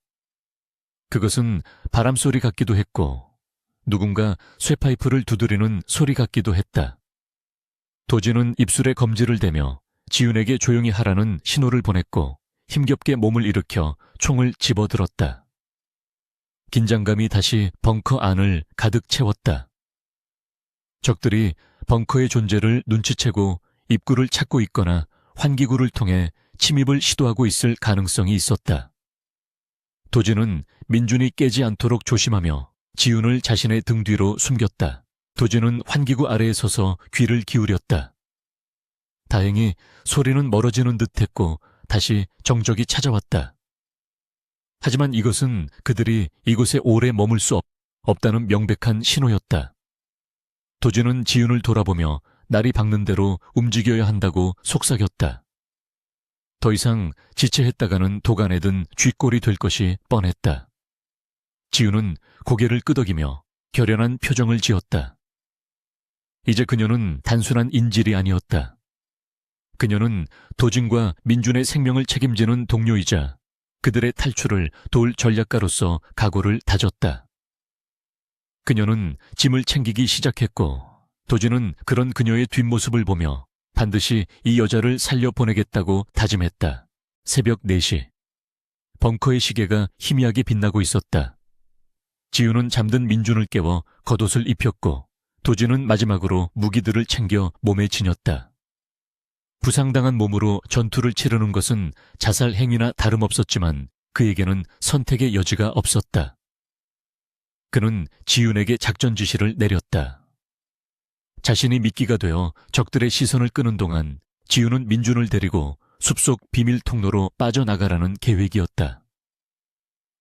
그것은 바람소리 같기도 했고 누군가 쇠파이프를 두드리는 소리 같기도 했다. 도진은 입술에 검지를 대며 지훈에게 조용히 하라는 신호를 보냈고 힘겹게 몸을 일으켜 총을 집어들었다. 긴장감이 다시 벙커 안을 가득 채웠다. 적들이 벙커의 존재를 눈치채고 입구를 찾고 있거나 환기구를 통해 침입을 시도하고 있을 가능성이 있었다. 도진은 민준이 깨지 않도록 조심하며 지훈을 자신의 등 뒤로 숨겼다. 도진은 환기구 아래에 서서 귀를 기울였다. 다행히 소리는 멀어지는 듯했고 다시 정적이 찾아왔다. 하지만 이것은 그들이 이곳에 오래 머물 수 없다는 명백한 신호였다. 도진은 지훈을 돌아보며 날이 밝는 대로 움직여야 한다고 속삭였다. 더 이상 지체했다가는 도간에 든 쥐꼴이 될 것이 뻔했다. 지훈은 고개를 끄덕이며 결연한 표정을 지었다. 이제 그녀는 단순한 인질이 아니었다. 그녀는 도진과 민준의 생명을 책임지는 동료이자 그들의 탈출을 도울 전략가로서 각오를 다졌다. 그녀는 짐을 챙기기 시작했고 도진은 그런 그녀의 뒷모습을 보며 반드시 이 여자를 살려보내겠다고 다짐했다. 새벽 4시. 벙커의 시계가 희미하게 빛나고 있었다. 지훈은 잠든 민준을 깨워 겉옷을 입혔고 도진은 마지막으로 무기들을 챙겨 몸에 지녔다. 부상당한 몸으로 전투를 치르는 것은 자살 행위나 다름없었지만 그에게는 선택의 여지가 없었다. 그는 지훈에게 작전 지시를 내렸다. 자신이 미끼가 되어 적들의 시선을 끄는 동안 지훈은 민준을 데리고 숲속 비밀 통로로 빠져나가라는 계획이었다.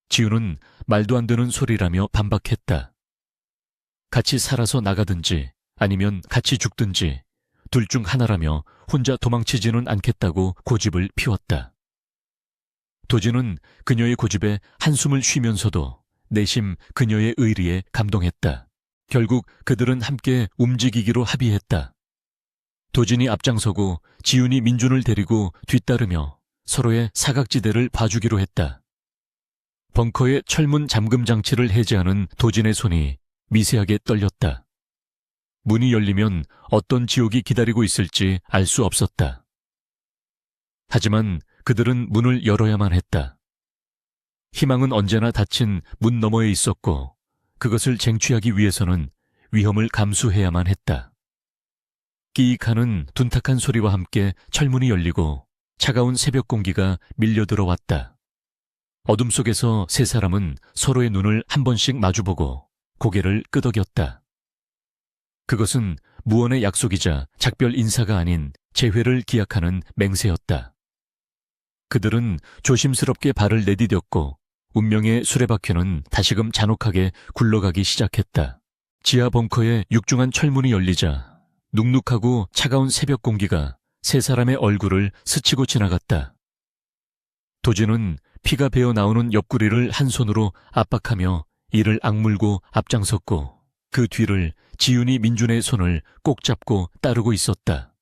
지훈은 말도 안 되는 소리라며 반박했다. 같이 살아서 나가든지 아니면 같이 죽든지 둘 중 하나라며 혼자 도망치지는 않겠다고 고집을 피웠다. 도진은 그녀의 고집에 한숨을 쉬면서도 내심 그녀의 의리에 감동했다. 결국 그들은 함께 움직이기로 합의했다. 도진이 앞장서고 지훈이 민준을 데리고 뒤따르며 서로의 사각지대를 봐주기로 했다. 벙커의 철문 잠금 장치를 해제하는 도진의 손이 미세하게 떨렸다. 문이 열리면 어떤 지옥이 기다리고 있을지 알 수 없었다. 하지만 그들은 문을 열어야만 했다. 희망은 언제나 닫힌 문 너머에 있었고 그것을 쟁취하기 위해서는 위험을 감수해야만 했다. 끼익하는 둔탁한 소리와 함께 철문이 열리고 차가운 새벽 공기가 밀려 들어왔다. 어둠 속에서 세 사람은 서로의 눈을 한 번씩 마주보고 고개를 끄덕였다. 그것은 무언의 약속이자 작별 인사가 아닌 재회를 기약하는 맹세였다. 그들은 조심스럽게 발을 내디뎠고 운명의 수레바퀴는 다시금 잔혹하게 굴러가기 시작했다. 지하 벙커의 육중한 철문이 열리자 눅눅하고 차가운 새벽 공기가 세 사람의 얼굴을 스치고 지나갔다. 도진은 피가 배어 나오는 옆구리를 한 손으로 압박하며 이를 악물고 앞장섰고 그 뒤를 지훈이 민준의 손을 꼭 잡고 따르고 있었다.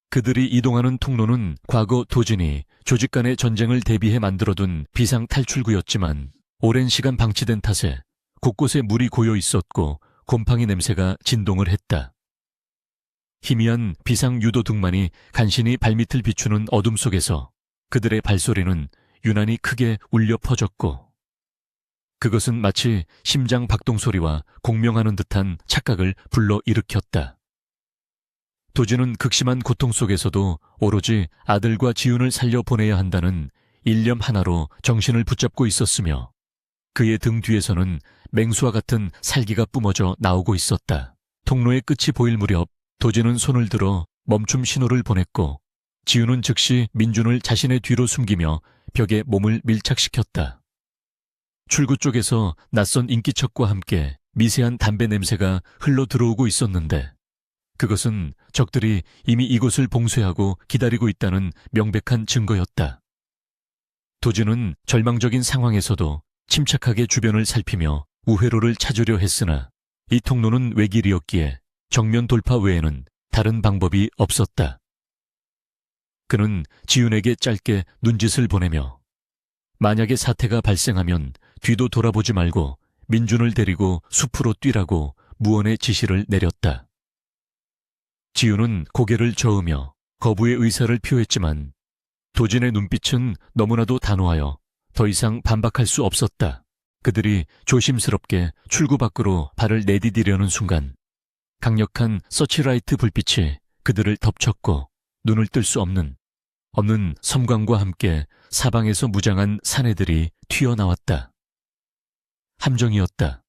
그들이 이동하는 통로는 과거 도진이 조직 간의 전쟁을 대비해 만들어둔 비상 탈출구였지만 오랜 시간 방치된 탓에 곳곳에 물이 고여 있었고 곰팡이 냄새가 진동을 했다. 희미한 비상 유도 등만이 간신히 발밑을 비추는 어둠 속에서 그들의 발소리는 유난히 크게 울려 퍼졌고 그것은 마치 심장 박동 소리와 공명하는 듯한 착각을 불러일으켰다. 도진은 극심한 고통 속에서도 오로지 아들과 지훈을 살려보내야 한다는 일념 하나로 정신을 붙잡고 있었으며 그의 등 뒤에서는 맹수와 같은 살기가 뿜어져 나오고 있었다. 통로의 끝이 보일 무렵 도진은 손을 들어 멈춤 신호를 보냈고 지훈은 즉시 민준을 자신의 뒤로 숨기며 벽에 몸을 밀착시켰다. 출구 쪽에서 낯선 인기척과 함께 미세한 담배 냄새가 흘러 들어오고 있었는데 그것은 적들이 이미 이곳을 봉쇄하고 기다리고 있다는 명백한 증거였다. 도진은 절망적인 상황에서도 침착하게 주변을 살피며 우회로를 찾으려 했으나 이 통로는 외길이었기에 정면 돌파 외에는 다른 방법이 없었다. 그는 지훈에게 짧게 눈짓을 보내며 만약에 사태가 발생하면 뒤도 돌아보지 말고 민준을 데리고 숲으로 뛰라고 무언의 지시를 내렸다. 지훈은 고개를 저으며 거부의 의사를 표했지만 도진의 눈빛은 너무나도 단호하여 더 이상 반박할 수 없었다. 그들이 조심스럽게 출구 밖으로 발을 내디디려는 순간 강력한 서치라이트 불빛이 그들을 덮쳤고 눈을 뜰 수 없는 섬광과 함께 사방에서 무장한 사내들이 튀어나왔다. 함정이었다.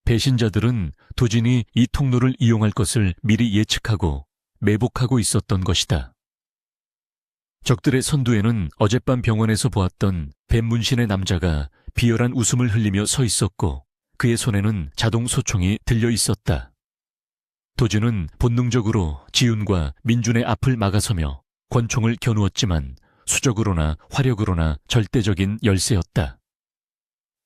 배신자들은 도진이 이 통로를 이용할 것을 미리 예측하고 매복하고 있었던 것이다. 적들의 선두에는 어젯밤 병원에서 보았던 뱀문신의 남자가 비열한 웃음을 흘리며 서 있었고 그의 손에는 자동 소총이 들려 있었다. 도진은 본능적으로 지훈과 민준의 앞을 막아서며 권총을 겨누었지만 수적으로나 화력으로나 절대적인 열세였다.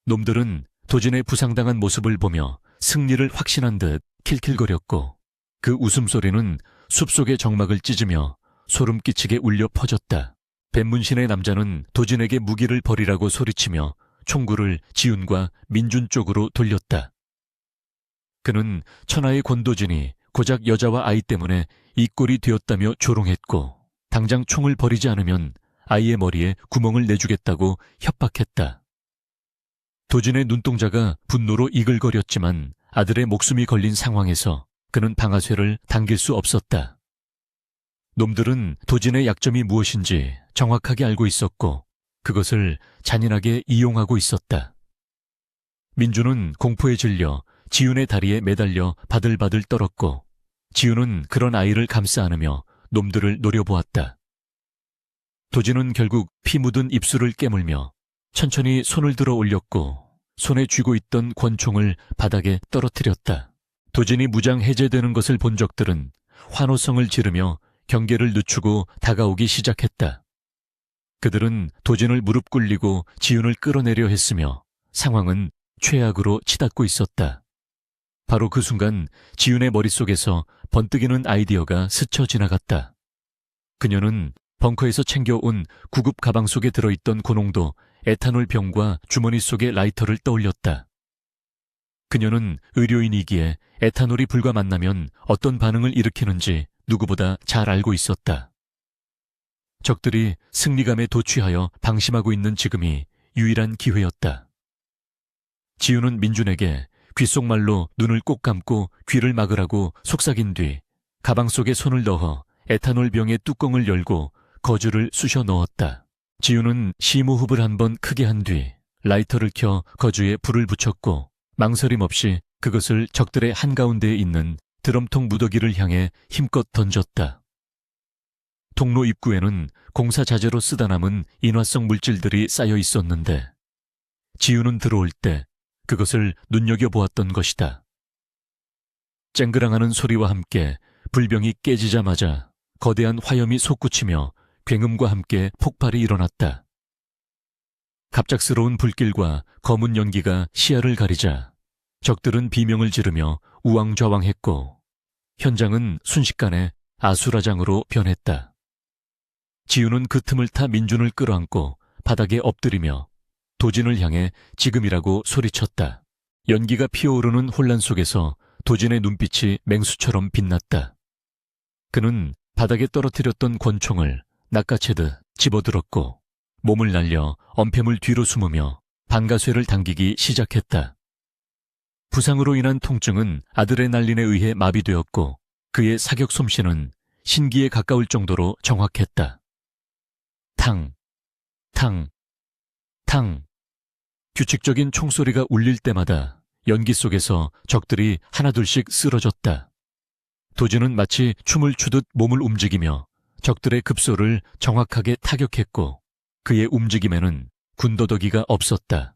놈들은 도진의 부상당한 모습을 보며 승리를 확신한 듯 킬킬거렸고 그 웃음소리는 숲속의 정막을 찢으며 소름 끼치게 울려 퍼졌다. 뱀문신의 남자는 도진에게 무기를 버리라고 소리치며 총구를 지훈과 민준 쪽으로 돌렸다. 그는 천하의 권도진이 고작 여자와 아이 때문에 이 꼴이 되었다며 조롱했고 당장 총을 버리지 않으면 아이의 머리에 구멍을 내주겠다고 협박했다. 도진의 눈동자가 분노로 이글거렸지만 아들의 목숨이 걸린 상황에서 그는 방아쇠를 당길 수 없었다. 놈들은 도진의 약점이 무엇인지 정확하게 알고 있었고 그것을 잔인하게 이용하고 있었다. 민준은 공포에 질려 지훈의 다리에 매달려 바들바들 떨었고 지훈은 그런 아이를 감싸 안으며 놈들을 노려보았다. 도진은 결국 피 묻은 입술을 깨물며 천천히 손을 들어 올렸고 손에 쥐고 있던 권총을 바닥에 떨어뜨렸다. 도진이 무장 해제되는 것을 본 적들은 환호성을 지르며 경계를 늦추고 다가오기 시작했다. 그들은 도진을 무릎 꿇리고 지훈을 끌어내려 했으며 상황은 최악으로 치닫고 있었다. 바로 그 순간 지훈의 머릿속에서 번뜩이는 아이디어가 스쳐 지나갔다. 그녀는 벙커에서 챙겨온 구급 가방 속에 들어있던 고농도 에탄올 병과 주머니 속의 라이터를 떠올렸다. 그녀는 의료인이기에 에탄올이 불과 만나면 어떤 반응을 일으키는지 누구보다 잘 알고 있었다. 적들이 승리감에 도취하여 방심하고 있는 지금이 유일한 기회였다. 지훈은 민준에게 귓속말로 눈을 꼭 감고 귀를 막으라고 속삭인 뒤 가방 속에 손을 넣어 에탄올 병의 뚜껑을 열고 거즈를 쑤셔 넣었다. 지훈은 심호흡을 한번 크게 한 뒤 라이터를 켜 거즈에 불을 붙였고 망설임 없이 그것을 적들의 한가운데에 있는 드럼통 무더기를 향해 힘껏 던졌다. 통로 입구에는 공사 자재로 쓰다 남은 인화성 물질들이 쌓여 있었는데 지훈은 들어올 때 그것을 눈여겨보았던 것이다. 쨍그랑하는 소리와 함께 불병이 깨지자마자 거대한 화염이 솟구치며 굉음과 함께 폭발이 일어났다. 갑작스러운 불길과 검은 연기가 시야를 가리자 적들은 비명을 지르며 우왕좌왕했고 현장은 순식간에 아수라장으로 변했다. 지훈은 그 틈을 타 민준을 끌어안고 바닥에 엎드리며 도진을 향해 지금이라고 소리쳤다. 연기가 피어오르는 혼란 속에서 도진의 눈빛이 맹수처럼 빛났다. 그는 바닥에 떨어뜨렸던 권총을 낚아채듯 집어들었고 몸을 날려 엄폐물 뒤로 숨으며 방가쇠를 당기기 시작했다. 부상으로 인한 통증은 아드레날린에 의해 마비되었고 그의 사격 솜씨는 신기에 가까울 정도로 정확했다. 탕, 탕, 탕. 규칙적인 총소리가 울릴 때마다 연기 속에서 적들이 하나둘씩 쓰러졌다. 도진은 마치 춤을 추듯 몸을 움직이며 적들의 급소를 정확하게 타격했고 그의 움직임에는 군더더기가 없었다.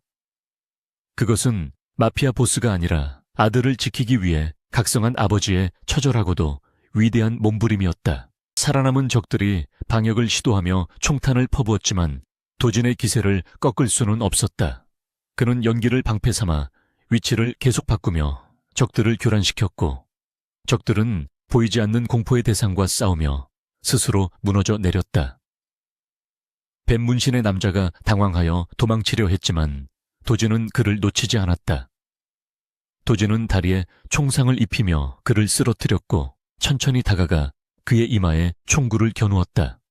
그것은 마피아 보스가 아니라 아들을 지키기 위해 각성한 아버지의 처절하고도 위대한 몸부림이었다. 살아남은 적들이 방역을 시도하며 총탄을 퍼부었지만 도진의 기세를 꺾을 수는 없었다. 그는 연기를 방패 삼아 위치를 계속 바꾸며 적들을 교란시켰고 적들은 보이지 않는 공포의 대상과 싸우며 스스로 무너져 내렸다. 뱀문신의 남자가 당황하여 도망치려 했지만 도진은 그를 놓치지 않았다. 도진은 다리에 총상을 입히며 그를 쓰러뜨렸고 천천히 다가가 그의 이마에 총구를 겨누었다.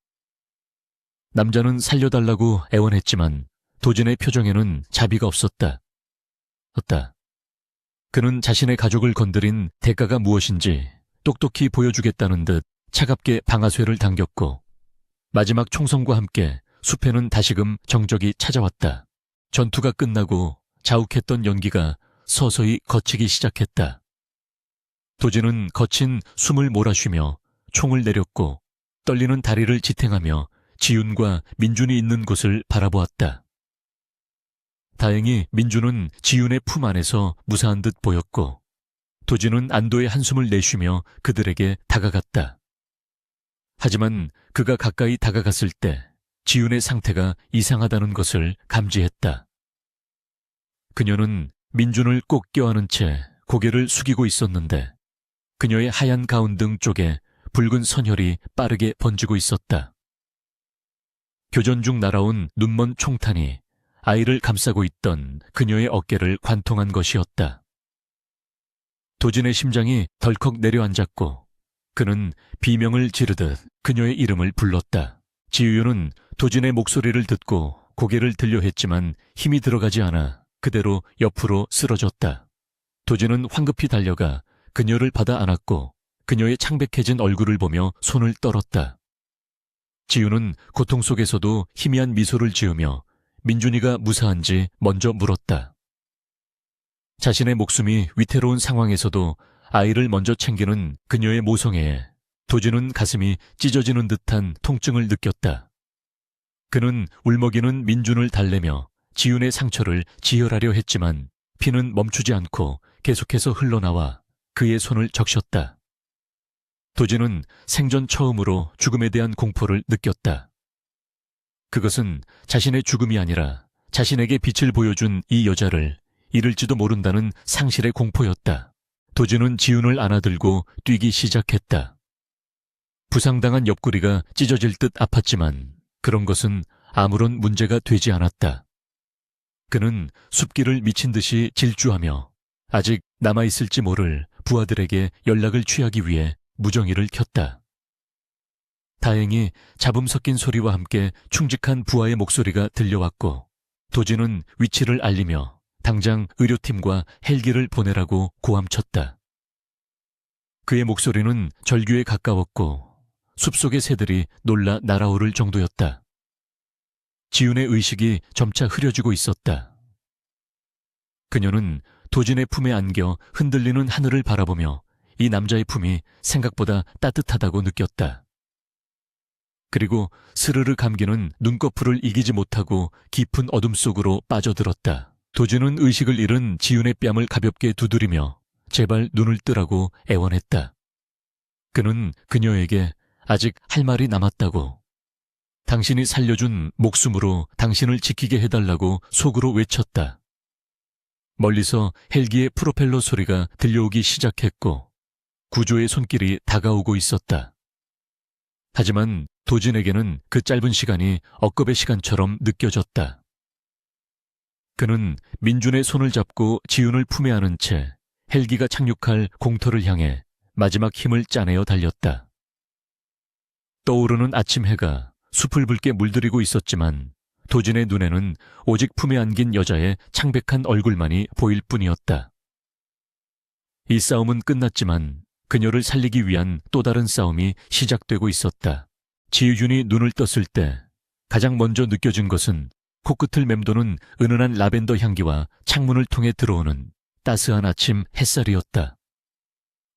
남자는 살려달라고 애원했지만 도진의 표정에는 자비가 없었다. 그는 자신의 가족을 건드린 대가가 무엇인지 똑똑히 보여주겠다는 듯 차갑게 방아쇠를 당겼고, 마지막 총성과 함께 숲에는 다시금 정적이 찾아왔다. 전투가 끝나고 자욱했던 연기가 서서히 걷히기 시작했다. 도진은 거친 숨을 몰아쉬며 총을 내렸고 떨리는 다리를 지탱하며 지윤과 민준이 있는 곳을 바라보았다. 다행히 민준은 지윤의 품 안에서 무사한 듯 보였고 도진은 안도의 한숨을 내쉬며 그들에게 다가갔다. 하지만 그가 가까이 다가갔을 때 지윤의 상태가 이상하다는 것을 감지했다. 그녀는 민준을 꼭 껴안은 채 고개를 숙이고 있었는데 그녀의 하얀 가운 등 쪽에 붉은 선혈이 빠르게 번지고 있었다. 교전 중 날아온 눈먼 총탄이 아이를 감싸고 있던 그녀의 어깨를 관통한 것이었다. 도진의 심장이 덜컥 내려앉았고 그는 비명을 지르듯 그녀의 이름을 불렀다. 지유는 도진의 목소리를 듣고 고개를 들려 했지만 힘이 들어가지 않아 그대로 옆으로 쓰러졌다. 도진은 황급히 달려가 그녀를 받아 안았고 그녀의 창백해진 얼굴을 보며 손을 떨었다. 지유는 고통 속에서도 희미한 미소를 지으며 민준이가 무사한지 먼저 물었다. 자신의 목숨이 위태로운 상황에서도 아이를 먼저 챙기는 그녀의 모성애에 도진은 가슴이 찢어지는 듯한 통증을 느꼈다. 그는 울먹이는 민준을 달래며 지윤의 상처를 지혈하려 했지만 피는 멈추지 않고 계속해서 흘러나와 그의 손을 적셨다. 도진은 생전 처음으로 죽음에 대한 공포를 느꼈다. 그것은 자신의 죽음이 아니라 자신에게 빛을 보여준 이 여자를 잃을지도 모른다는 상실의 공포였다. 도진은 지윤을 안아들고 뛰기 시작했다. 부상당한 옆구리가 찢어질 듯 아팠지만 그런 것은 아무런 문제가 되지 않았다. 그는 숲길을 미친 듯이 질주하며 아직 남아있을지 모를 부하들에게 연락을 취하기 위해 무정이를 켰다. 다행히 잡음 섞인 소리와 함께 충직한 부하의 목소리가 들려왔고 도진은 위치를 알리며 당장 의료팀과 헬기를 보내라고 고함쳤다. 그의 목소리는 절규에 가까웠고 숲속의 새들이 놀라 날아오를 정도였다. 지윤의 의식이 점차 흐려지고 있었다. 그녀는 도진의 품에 안겨 흔들리는 하늘을 바라보며 이 남자의 품이 생각보다 따뜻하다고 느꼈다. 그리고 스르르 감기는 눈꺼풀을 이기지 못하고 깊은 어둠 속으로 빠져들었다. 도진은 의식을 잃은 지윤의 뺨을 가볍게 두드리며 제발 눈을 뜨라고 애원했다. 그는 그녀에게 아직 할 말이 남았다고, 당신이 살려준 목숨으로 당신을 지키게 해달라고 속으로 외쳤다. 멀리서 헬기의 프로펠러 소리가 들려오기 시작했고 구조의 손길이 다가오고 있었다. 하지만 도진에게는 그 짧은 시간이 억겁의 시간처럼 느껴졌다. 그는 민준의 손을 잡고 지윤을 품에 안은 채 헬기가 착륙할 공터를 향해 마지막 힘을 짜내어 달렸다. 떠오르는 아침 해가 숲을 붉게 물들이고 있었지만 도진의 눈에는 오직 품에 안긴 여자의 창백한 얼굴만이 보일 뿐이었다. 이 싸움은 끝났지만 그녀를 살리기 위한 또 다른 싸움이 시작되고 있었다. 지윤이 눈을 떴을 때 가장 먼저 느껴진 것은 코끝을 맴도는 은은한 라벤더 향기와 창문을 통해 들어오는 따스한 아침 햇살이었다.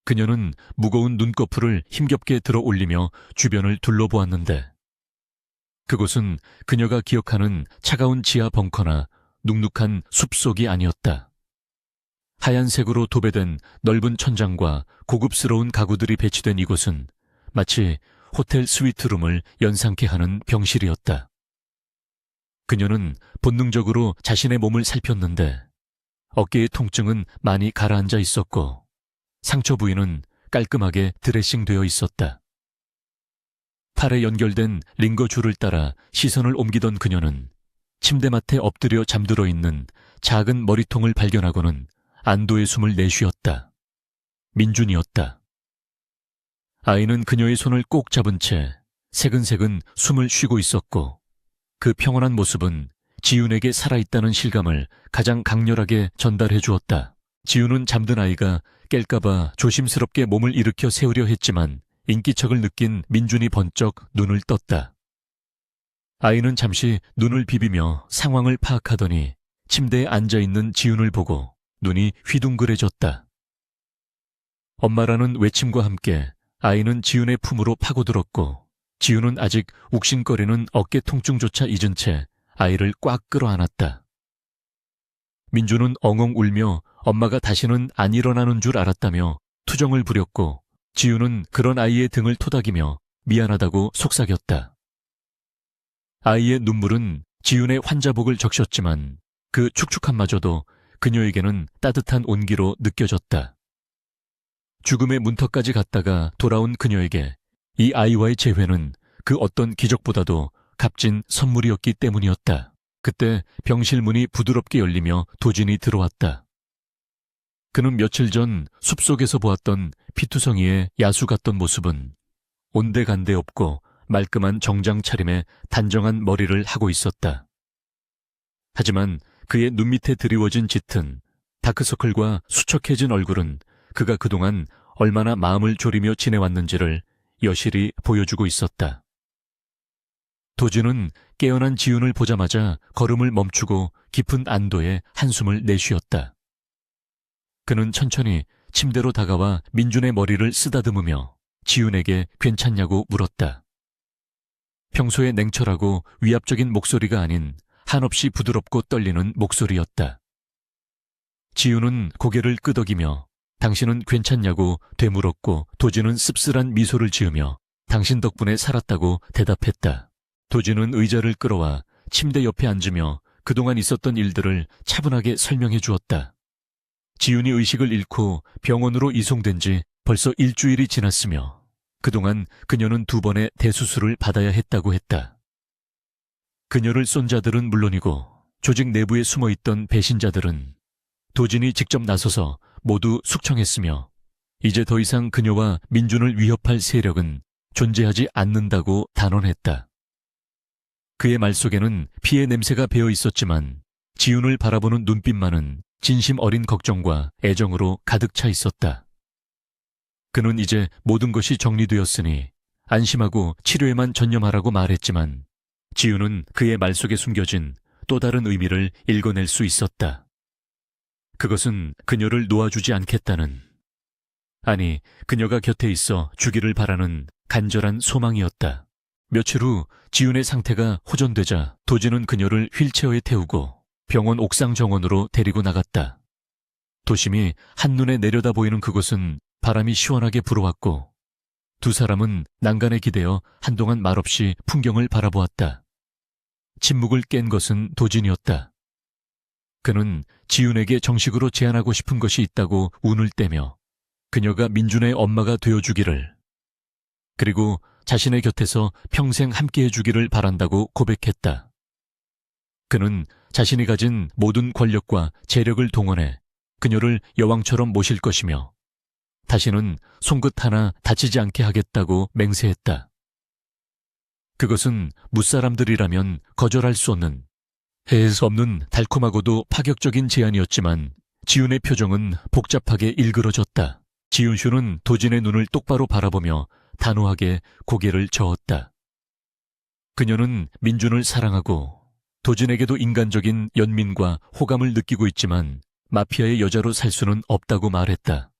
그녀는 무거운 눈꺼풀을 힘겹게 들어 올리며 주변을 둘러보았는데 그곳은 그녀가 기억하는 차가운 지하 벙커나 눅눅한 숲속이 아니었다. 하얀색으로 도배된 넓은 천장과 고급스러운 가구들이 배치된 이곳은 마치 호텔 스위트룸을 연상케 하는 병실이었다. 그녀는 본능적으로 자신의 몸을 살폈는데 어깨의 통증은 많이 가라앉아 있었고 상처 부위는 깔끔하게 드레싱되어 있었다. 팔에 연결된 링거 줄을 따라 시선을 옮기던 그녀는 침대맡에 엎드려 잠들어 있는 작은 머리통을 발견하고는 안도의 숨을 내쉬었다. 민준이었다. 아이는 그녀의 손을 꼭 잡은 채 새근새근 숨을 쉬고 있었고 그 평온한 모습은 지윤에게 살아있다는 실감을 가장 강렬하게 전달해 주었다. 지윤은 잠든 아이가 깰까봐 조심스럽게 몸을 일으켜 세우려 했지만 인기척을 느낀 민준이 번쩍 눈을 떴다. 아이는 잠시 눈을 비비며 상황을 파악하더니 침대에 앉아있는 지윤을 보고 눈이 휘둥그레졌다. 엄마라는 외침과 함께 아이는 지윤의 품으로 파고들었고 지윤은 아직 욱신거리는 어깨 통증조차 잊은 채 아이를 꽉 끌어안았다. 민주는 엉엉 울며 엄마가 다시는 안 일어나는 줄 알았다며 투정을 부렸고 지윤은 그런 아이의 등을 토닥이며 미안하다고 속삭였다. 아이의 눈물은 지윤의 환자복을 적셨지만 그 축축함마저도 그녀에게는 따뜻한 온기로 느껴졌다. 죽음의 문턱까지 갔다가 돌아온 그녀에게 이 아이와의 재회는 그 어떤 기적보다도 값진 선물이었기 때문이었다. 그때 병실 문이 부드럽게 열리며 도진이 들어왔다. 그는 며칠 전 숲속에서 보았던 피투성이의 야수 같던 모습은 온데간데 없고 말끔한 정장 차림에 단정한 머리를 하고 있었다. 하지만 그의 눈밑에 드리워진 짙은 다크서클과 수척해진 얼굴은 그가 그동안 얼마나 마음을 졸이며 지내왔는지를 여실히 보여주고 있었다. 도진은 깨어난 지윤을 보자마자 걸음을 멈추고 깊은 안도의 한숨을 내쉬었다. 그는 천천히 침대로 다가와 민준의 머리를 쓰다듬으며 지윤에게 괜찮냐고 물었다. 평소에 냉철하고 위압적인 목소리가 아닌 한없이 부드럽고 떨리는 목소리였다. 지윤은 고개를 끄덕이며 당신은 괜찮냐고 되물었고 도진은 씁쓸한 미소를 지으며 당신 덕분에 살았다고 대답했다. 도진은 의자를 끌어와 침대 옆에 앉으며 그동안 있었던 일들을 차분하게 설명해 주었다. 지윤이 의식을 잃고 병원으로 이송된 지 벌써 일주일이 지났으며 그동안 그녀는 2번의 대수술을 받아야 했다고 했다. 그녀를 쏜 자들은 물론이고 조직 내부에 숨어있던 배신자들은 도진이 직접 나서서 모두 숙청했으며 이제 더 이상 그녀와 민준을 위협할 세력은 존재하지 않는다고 단언했다. 그의 말 속에는 피해 냄새가 배어 있었지만 지윤을 바라보는 눈빛만은 진심 어린 걱정과 애정으로 가득 차 있었다. 그는 이제 모든 것이 정리되었으니 안심하고 치료에만 전념하라고 말했지만 지윤은 그의 말 속에 숨겨진 또 다른 의미를 읽어낼 수 있었다. 그것은 그녀를 놓아주지 않겠다는, 아니 그녀가 곁에 있어 주기를 바라는 간절한 소망이었다. 며칠 후 지윤의 상태가 호전되자 도진은 그녀를 휠체어에 태우고 병원 옥상 정원으로 데리고 나갔다. 도심이 한눈에 내려다 보이는 그곳은 바람이 시원하게 불어왔고 두 사람은 난간에 기대어 한동안 말없이 풍경을 바라보았다. 침묵을 깬 것은 도진이었다. 그는 지윤에게 정식으로 제안하고 싶은 것이 있다고 운을 떼며 그녀가 민준의 엄마가 되어주기를, 그리고 자신의 곁에서 평생 함께해 주기를 바란다고 고백했다. 그는 자신이 가진 모든 권력과 재력을 동원해 그녀를 여왕처럼 모실 것이며 다시는 손끝 하나 다치지 않게 하겠다고 맹세했다. 그것은 무사람들이라면 거절할 수 없는, 해할 수 없는 달콤하고도 파격적인 제안이었지만 지윤의 표정은 복잡하게 일그러졌다. 지윤슈는 도진의 눈을 똑바로 바라보며 단호하게 고개를 저었다. 그녀는 민준을 사랑하고 도진에게도 인간적인 연민과 호감을 느끼고 있지만 마피아의 여자로 살 수는 없다고 말했다.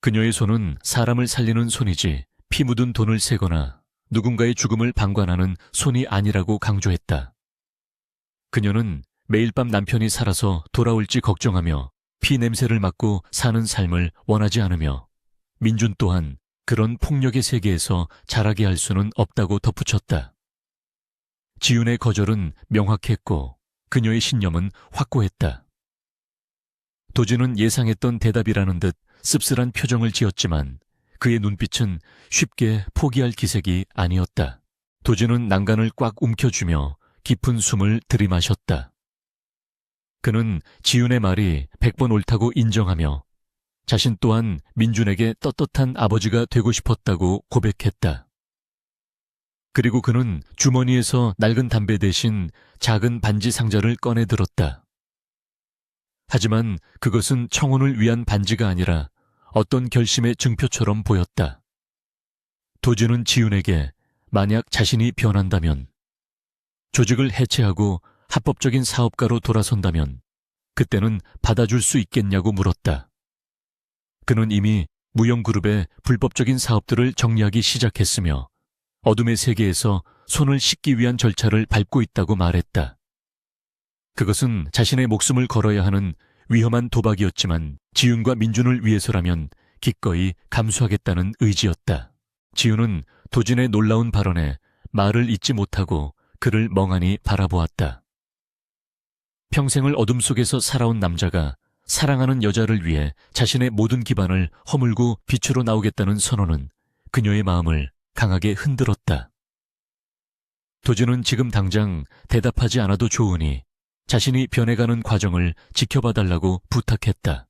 그녀의 손은 사람을 살리는 손이지 피 묻은 돈을 세거나 누군가의 죽음을 방관하는 손이 아니라고 강조했다. 그녀는 매일 밤 남편이 살아서 돌아올지 걱정하며 피 냄새를 맡고 사는 삶을 원하지 않으며 민준 또한 그런 폭력의 세계에서 자라게 할 수는 없다고 덧붙였다. 지윤의 거절은 명확했고 그녀의 신념은 확고했다. 도진은 예상했던 대답이라는 듯 씁쓸한 표정을 지었지만 그의 눈빛은 쉽게 포기할 기색이 아니었다. 도진은 난간을 꽉 움켜쥐며 깊은 숨을 들이마셨다. 그는 지윤의 말이 100번 옳다고 인정하며 자신 또한 민준에게 떳떳한 아버지가 되고 싶었다고 고백했다. 그리고 그는 주머니에서 낡은 담배 대신 작은 반지 상자를 꺼내 들었다. 하지만 그것은 청혼을 위한 반지가 아니라 어떤 결심의 증표처럼 보였다. 도준은 지훈에게 만약 자신이 변한다면, 조직을 해체하고 합법적인 사업가로 돌아선다면 그때는 받아줄 수 있겠냐고 물었다. 그는 이미 무영그룹의 불법적인 사업들을 정리하기 시작했으며 어둠의 세계에서 손을 씻기 위한 절차를 밟고 있다고 말했다. 그것은 자신의 목숨을 걸어야 하는 위험한 도박이었지만 지훈과 민준을 위해서라면 기꺼이 감수하겠다는 의지였다. 지훈은 도진의 놀라운 발언에 말을 잇지 못하고 그를 멍하니 바라보았다. 평생을 어둠 속에서 살아온 남자가 사랑하는 여자를 위해 자신의 모든 기반을 허물고 빛으로 나오겠다는 선언은 그녀의 마음을 강하게 흔들었다. 도진은 지금 당장 대답하지 않아도 좋으니 자신이 변해가는 과정을 지켜봐달라고 부탁했다.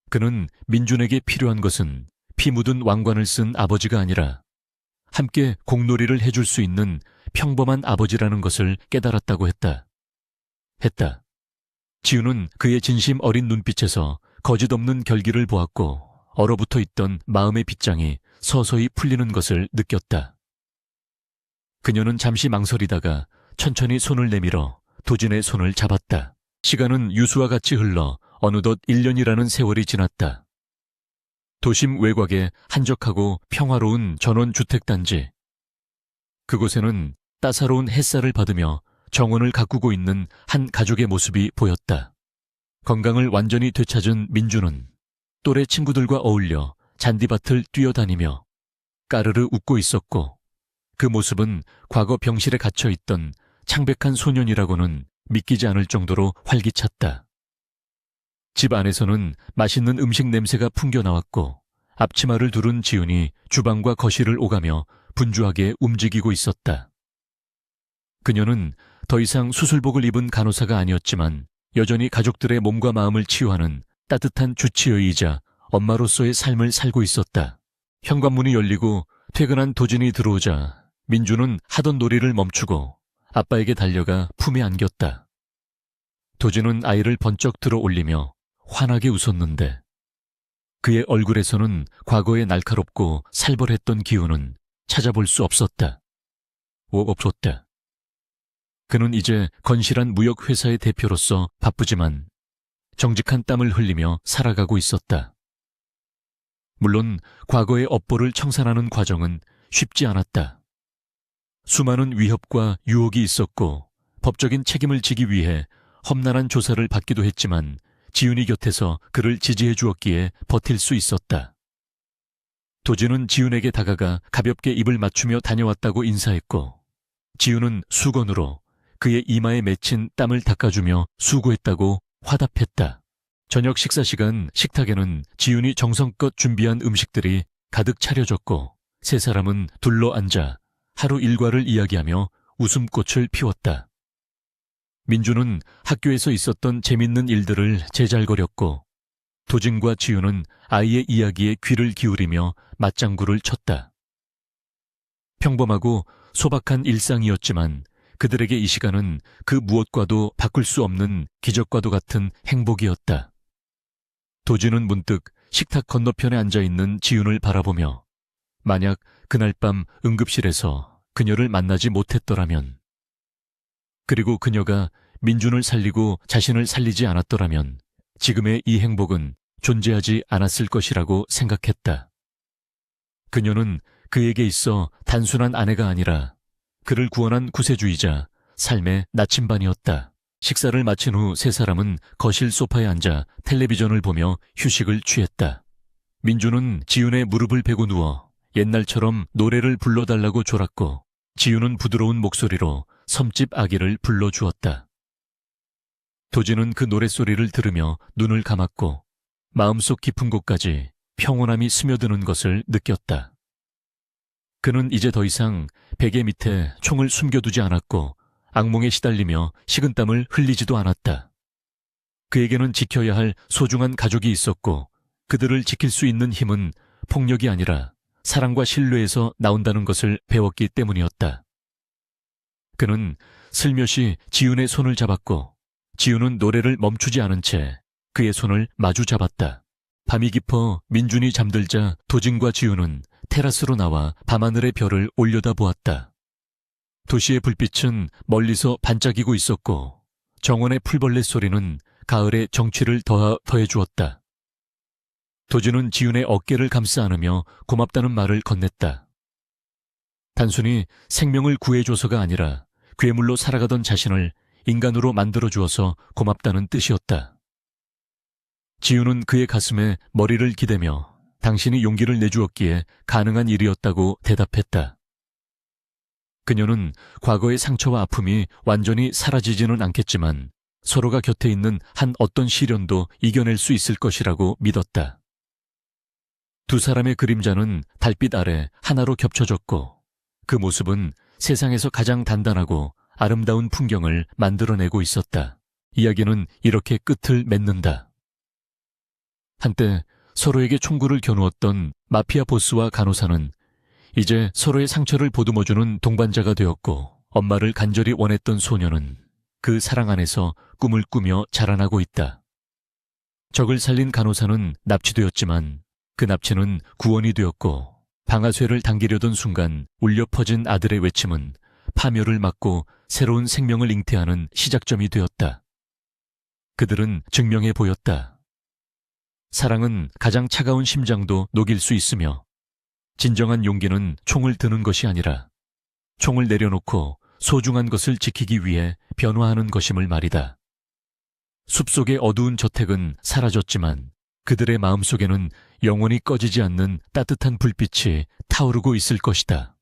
그는 민준에게 필요한 것은 피 묻은 왕관을 쓴 아버지가 아니라 함께 공놀이를 해줄 수 있는 평범한 아버지라는 것을 깨달았다고 했다. 지훈은 그의 진심 어린 눈빛에서 거짓 없는 결기를 보았고 얼어붙어 있던 마음의 빗장이 서서히 풀리는 것을 느꼈다. 그녀는 잠시 망설이다가 천천히 손을 내밀어 도진의 손을 잡았다. 시간은 유수와 같이 흘러 어느덧 1년이라는 세월이 지났다. 도심 외곽의 한적하고 평화로운 전원주택단지. 그곳에는 따사로운 햇살을 받으며 정원을 가꾸고 있는 한 가족의 모습이 보였다. 건강을 완전히 되찾은 민주는 또래 친구들과 어울려 잔디밭을 뛰어다니며 까르르 웃고 있었고 그 모습은 과거 병실에 갇혀있던 창백한 소년이라고는 믿기지 않을 정도로 활기찼다. 집 안에서는 맛있는 음식 냄새가 풍겨나왔고 앞치마를 두른 지훈이 주방과 거실을 오가며 분주하게 움직이고 있었다. 그녀는 더 이상 수술복을 입은 간호사가 아니었지만 여전히 가족들의 몸과 마음을 치유하는 따뜻한 주치의이자 엄마로서의 삶을 살고 있었다. 현관문이 열리고 퇴근한 도진이 들어오자 민주는 하던 놀이를 멈추고 아빠에게 달려가 품에 안겼다. 도진은 아이를 번쩍 들어 올리며 환하게 웃었는데 그의 얼굴에서는 과거의 날카롭고 살벌했던 기운은 찾아볼 수 없었다. 없었다. 그는 이제 건실한 무역회사의 대표로서 바쁘지만 정직한 땀을 흘리며 살아가고 있었다. 물론 과거의 업보를 청산하는 과정은 쉽지 않았다. 수많은 위협과 유혹이 있었고 법적인 책임을 지기 위해 험난한 조사를 받기도 했지만 지훈이 곁에서 그를 지지해 주었기에 버틸 수 있었다. 도진은 지훈에게 다가가 가볍게 입을 맞추며 다녀왔다고 인사했고 지훈은 수건으로 그의 이마에 맺힌 땀을 닦아주며 수고했다고 화답했다. 저녁 식사 시간 식탁에는 지훈이 정성껏 준비한 음식들이 가득 차려졌고 세 사람은 둘러앉아 하루 일과를 이야기하며 웃음꽃을 피웠다. 민주는 학교에서 있었던 재밌는 일들을 제잘거렸고 도진과 지훈은 아이의 이야기에 귀를 기울이며 맞장구를 쳤다. 평범하고 소박한 일상이었지만 그들에게 이 시간은 그 무엇과도 바꿀 수 없는 기적과도 같은 행복이었다. 도진은 문득 식탁 건너편에 앉아있는 지훈을 바라보며 만약 그날 밤 응급실에서 그녀를 만나지 못했더라면, 그리고 그녀가 민준을 살리고 자신을 살리지 않았더라면 지금의 이 행복은 존재하지 않았을 것이라고 생각했다. 그녀는 그에게 있어 단순한 아내가 아니라 그를 구원한 구세주이자 삶의 나침반이었다. 식사를 마친 후 세 사람은 거실 소파에 앉아 텔레비전을 보며 휴식을 취했다. 민주는 지훈의 무릎을 베고 누워 옛날처럼 노래를 불러달라고 졸았고 지훈은 부드러운 목소리로 섬집 아기를 불러주었다. 도진은 그 노랫소리를 들으며 눈을 감았고 마음속 깊은 곳까지 평온함이 스며드는 것을 느꼈다. 그는 이제 더 이상 베개 밑에 총을 숨겨두지 않았고 악몽에 시달리며 식은땀을 흘리지도 않았다. 그에게는 지켜야 할 소중한 가족이 있었고 그들을 지킬 수 있는 힘은 폭력이 아니라 사랑과 신뢰에서 나온다는 것을 배웠기 때문이었다. 그는 슬며시 지훈의 손을 잡았고 지훈은 노래를 멈추지 않은 채 그의 손을 마주 잡았다. 밤이 깊어 민준이 잠들자 도진과 지훈은 테라스로 나와 밤하늘의 별을 올려다보았다. 도시의 불빛은 멀리서 반짝이고 있었고 정원의 풀벌레 소리는 가을의 정취를 더해 주었다. 도진은 지훈의 어깨를 감싸 안으며 고맙다는 말을 건넸다. 단순히 생명을 구해줘서가 아니라 괴물로 살아가던 자신을 인간으로 만들어주어서 고맙다는 뜻이었다. 지훈은 그의 가슴에 머리를 기대며 당신이 용기를 내주었기에 가능한 일이었다고 대답했다. 그녀는 과거의 상처와 아픔이 완전히 사라지지는 않겠지만 서로가 곁에 있는 한 어떤 시련도 이겨낼 수 있을 것이라고 믿었다. 두 사람의 그림자는 달빛 아래 하나로 겹쳐졌고 그 모습은 세상에서 가장 단단하고 아름다운 풍경을 만들어내고 있었다. 이야기는 이렇게 끝을 맺는다. 한때 서로에게 총구를 겨누었던 마피아 보스와 간호사는 이제 서로의 상처를 보듬어주는 동반자가 되었고 엄마를 간절히 원했던 소녀는 그 사랑 안에서 꿈을 꾸며 자라나고 있다. 적을 살린 간호사는 납치되었지만 그 납치는 구원이 되었고 방아쇠를 당기려던 순간 울려 퍼진 아들의 외침은 파멸을 막고 새로운 생명을 잉태하는 시작점이 되었다. 그들은 증명해 보였다. 사랑은 가장 차가운 심장도 녹일 수 있으며 진정한 용기는 총을 드는 것이 아니라 총을 내려놓고 소중한 것을 지키기 위해 변화하는 것임을 말이다. 숲속의 어두운 저택은 사라졌지만 그들의 마음속에는 영원히 꺼지지 않는 따뜻한 불빛이 타오르고 있을 것이다.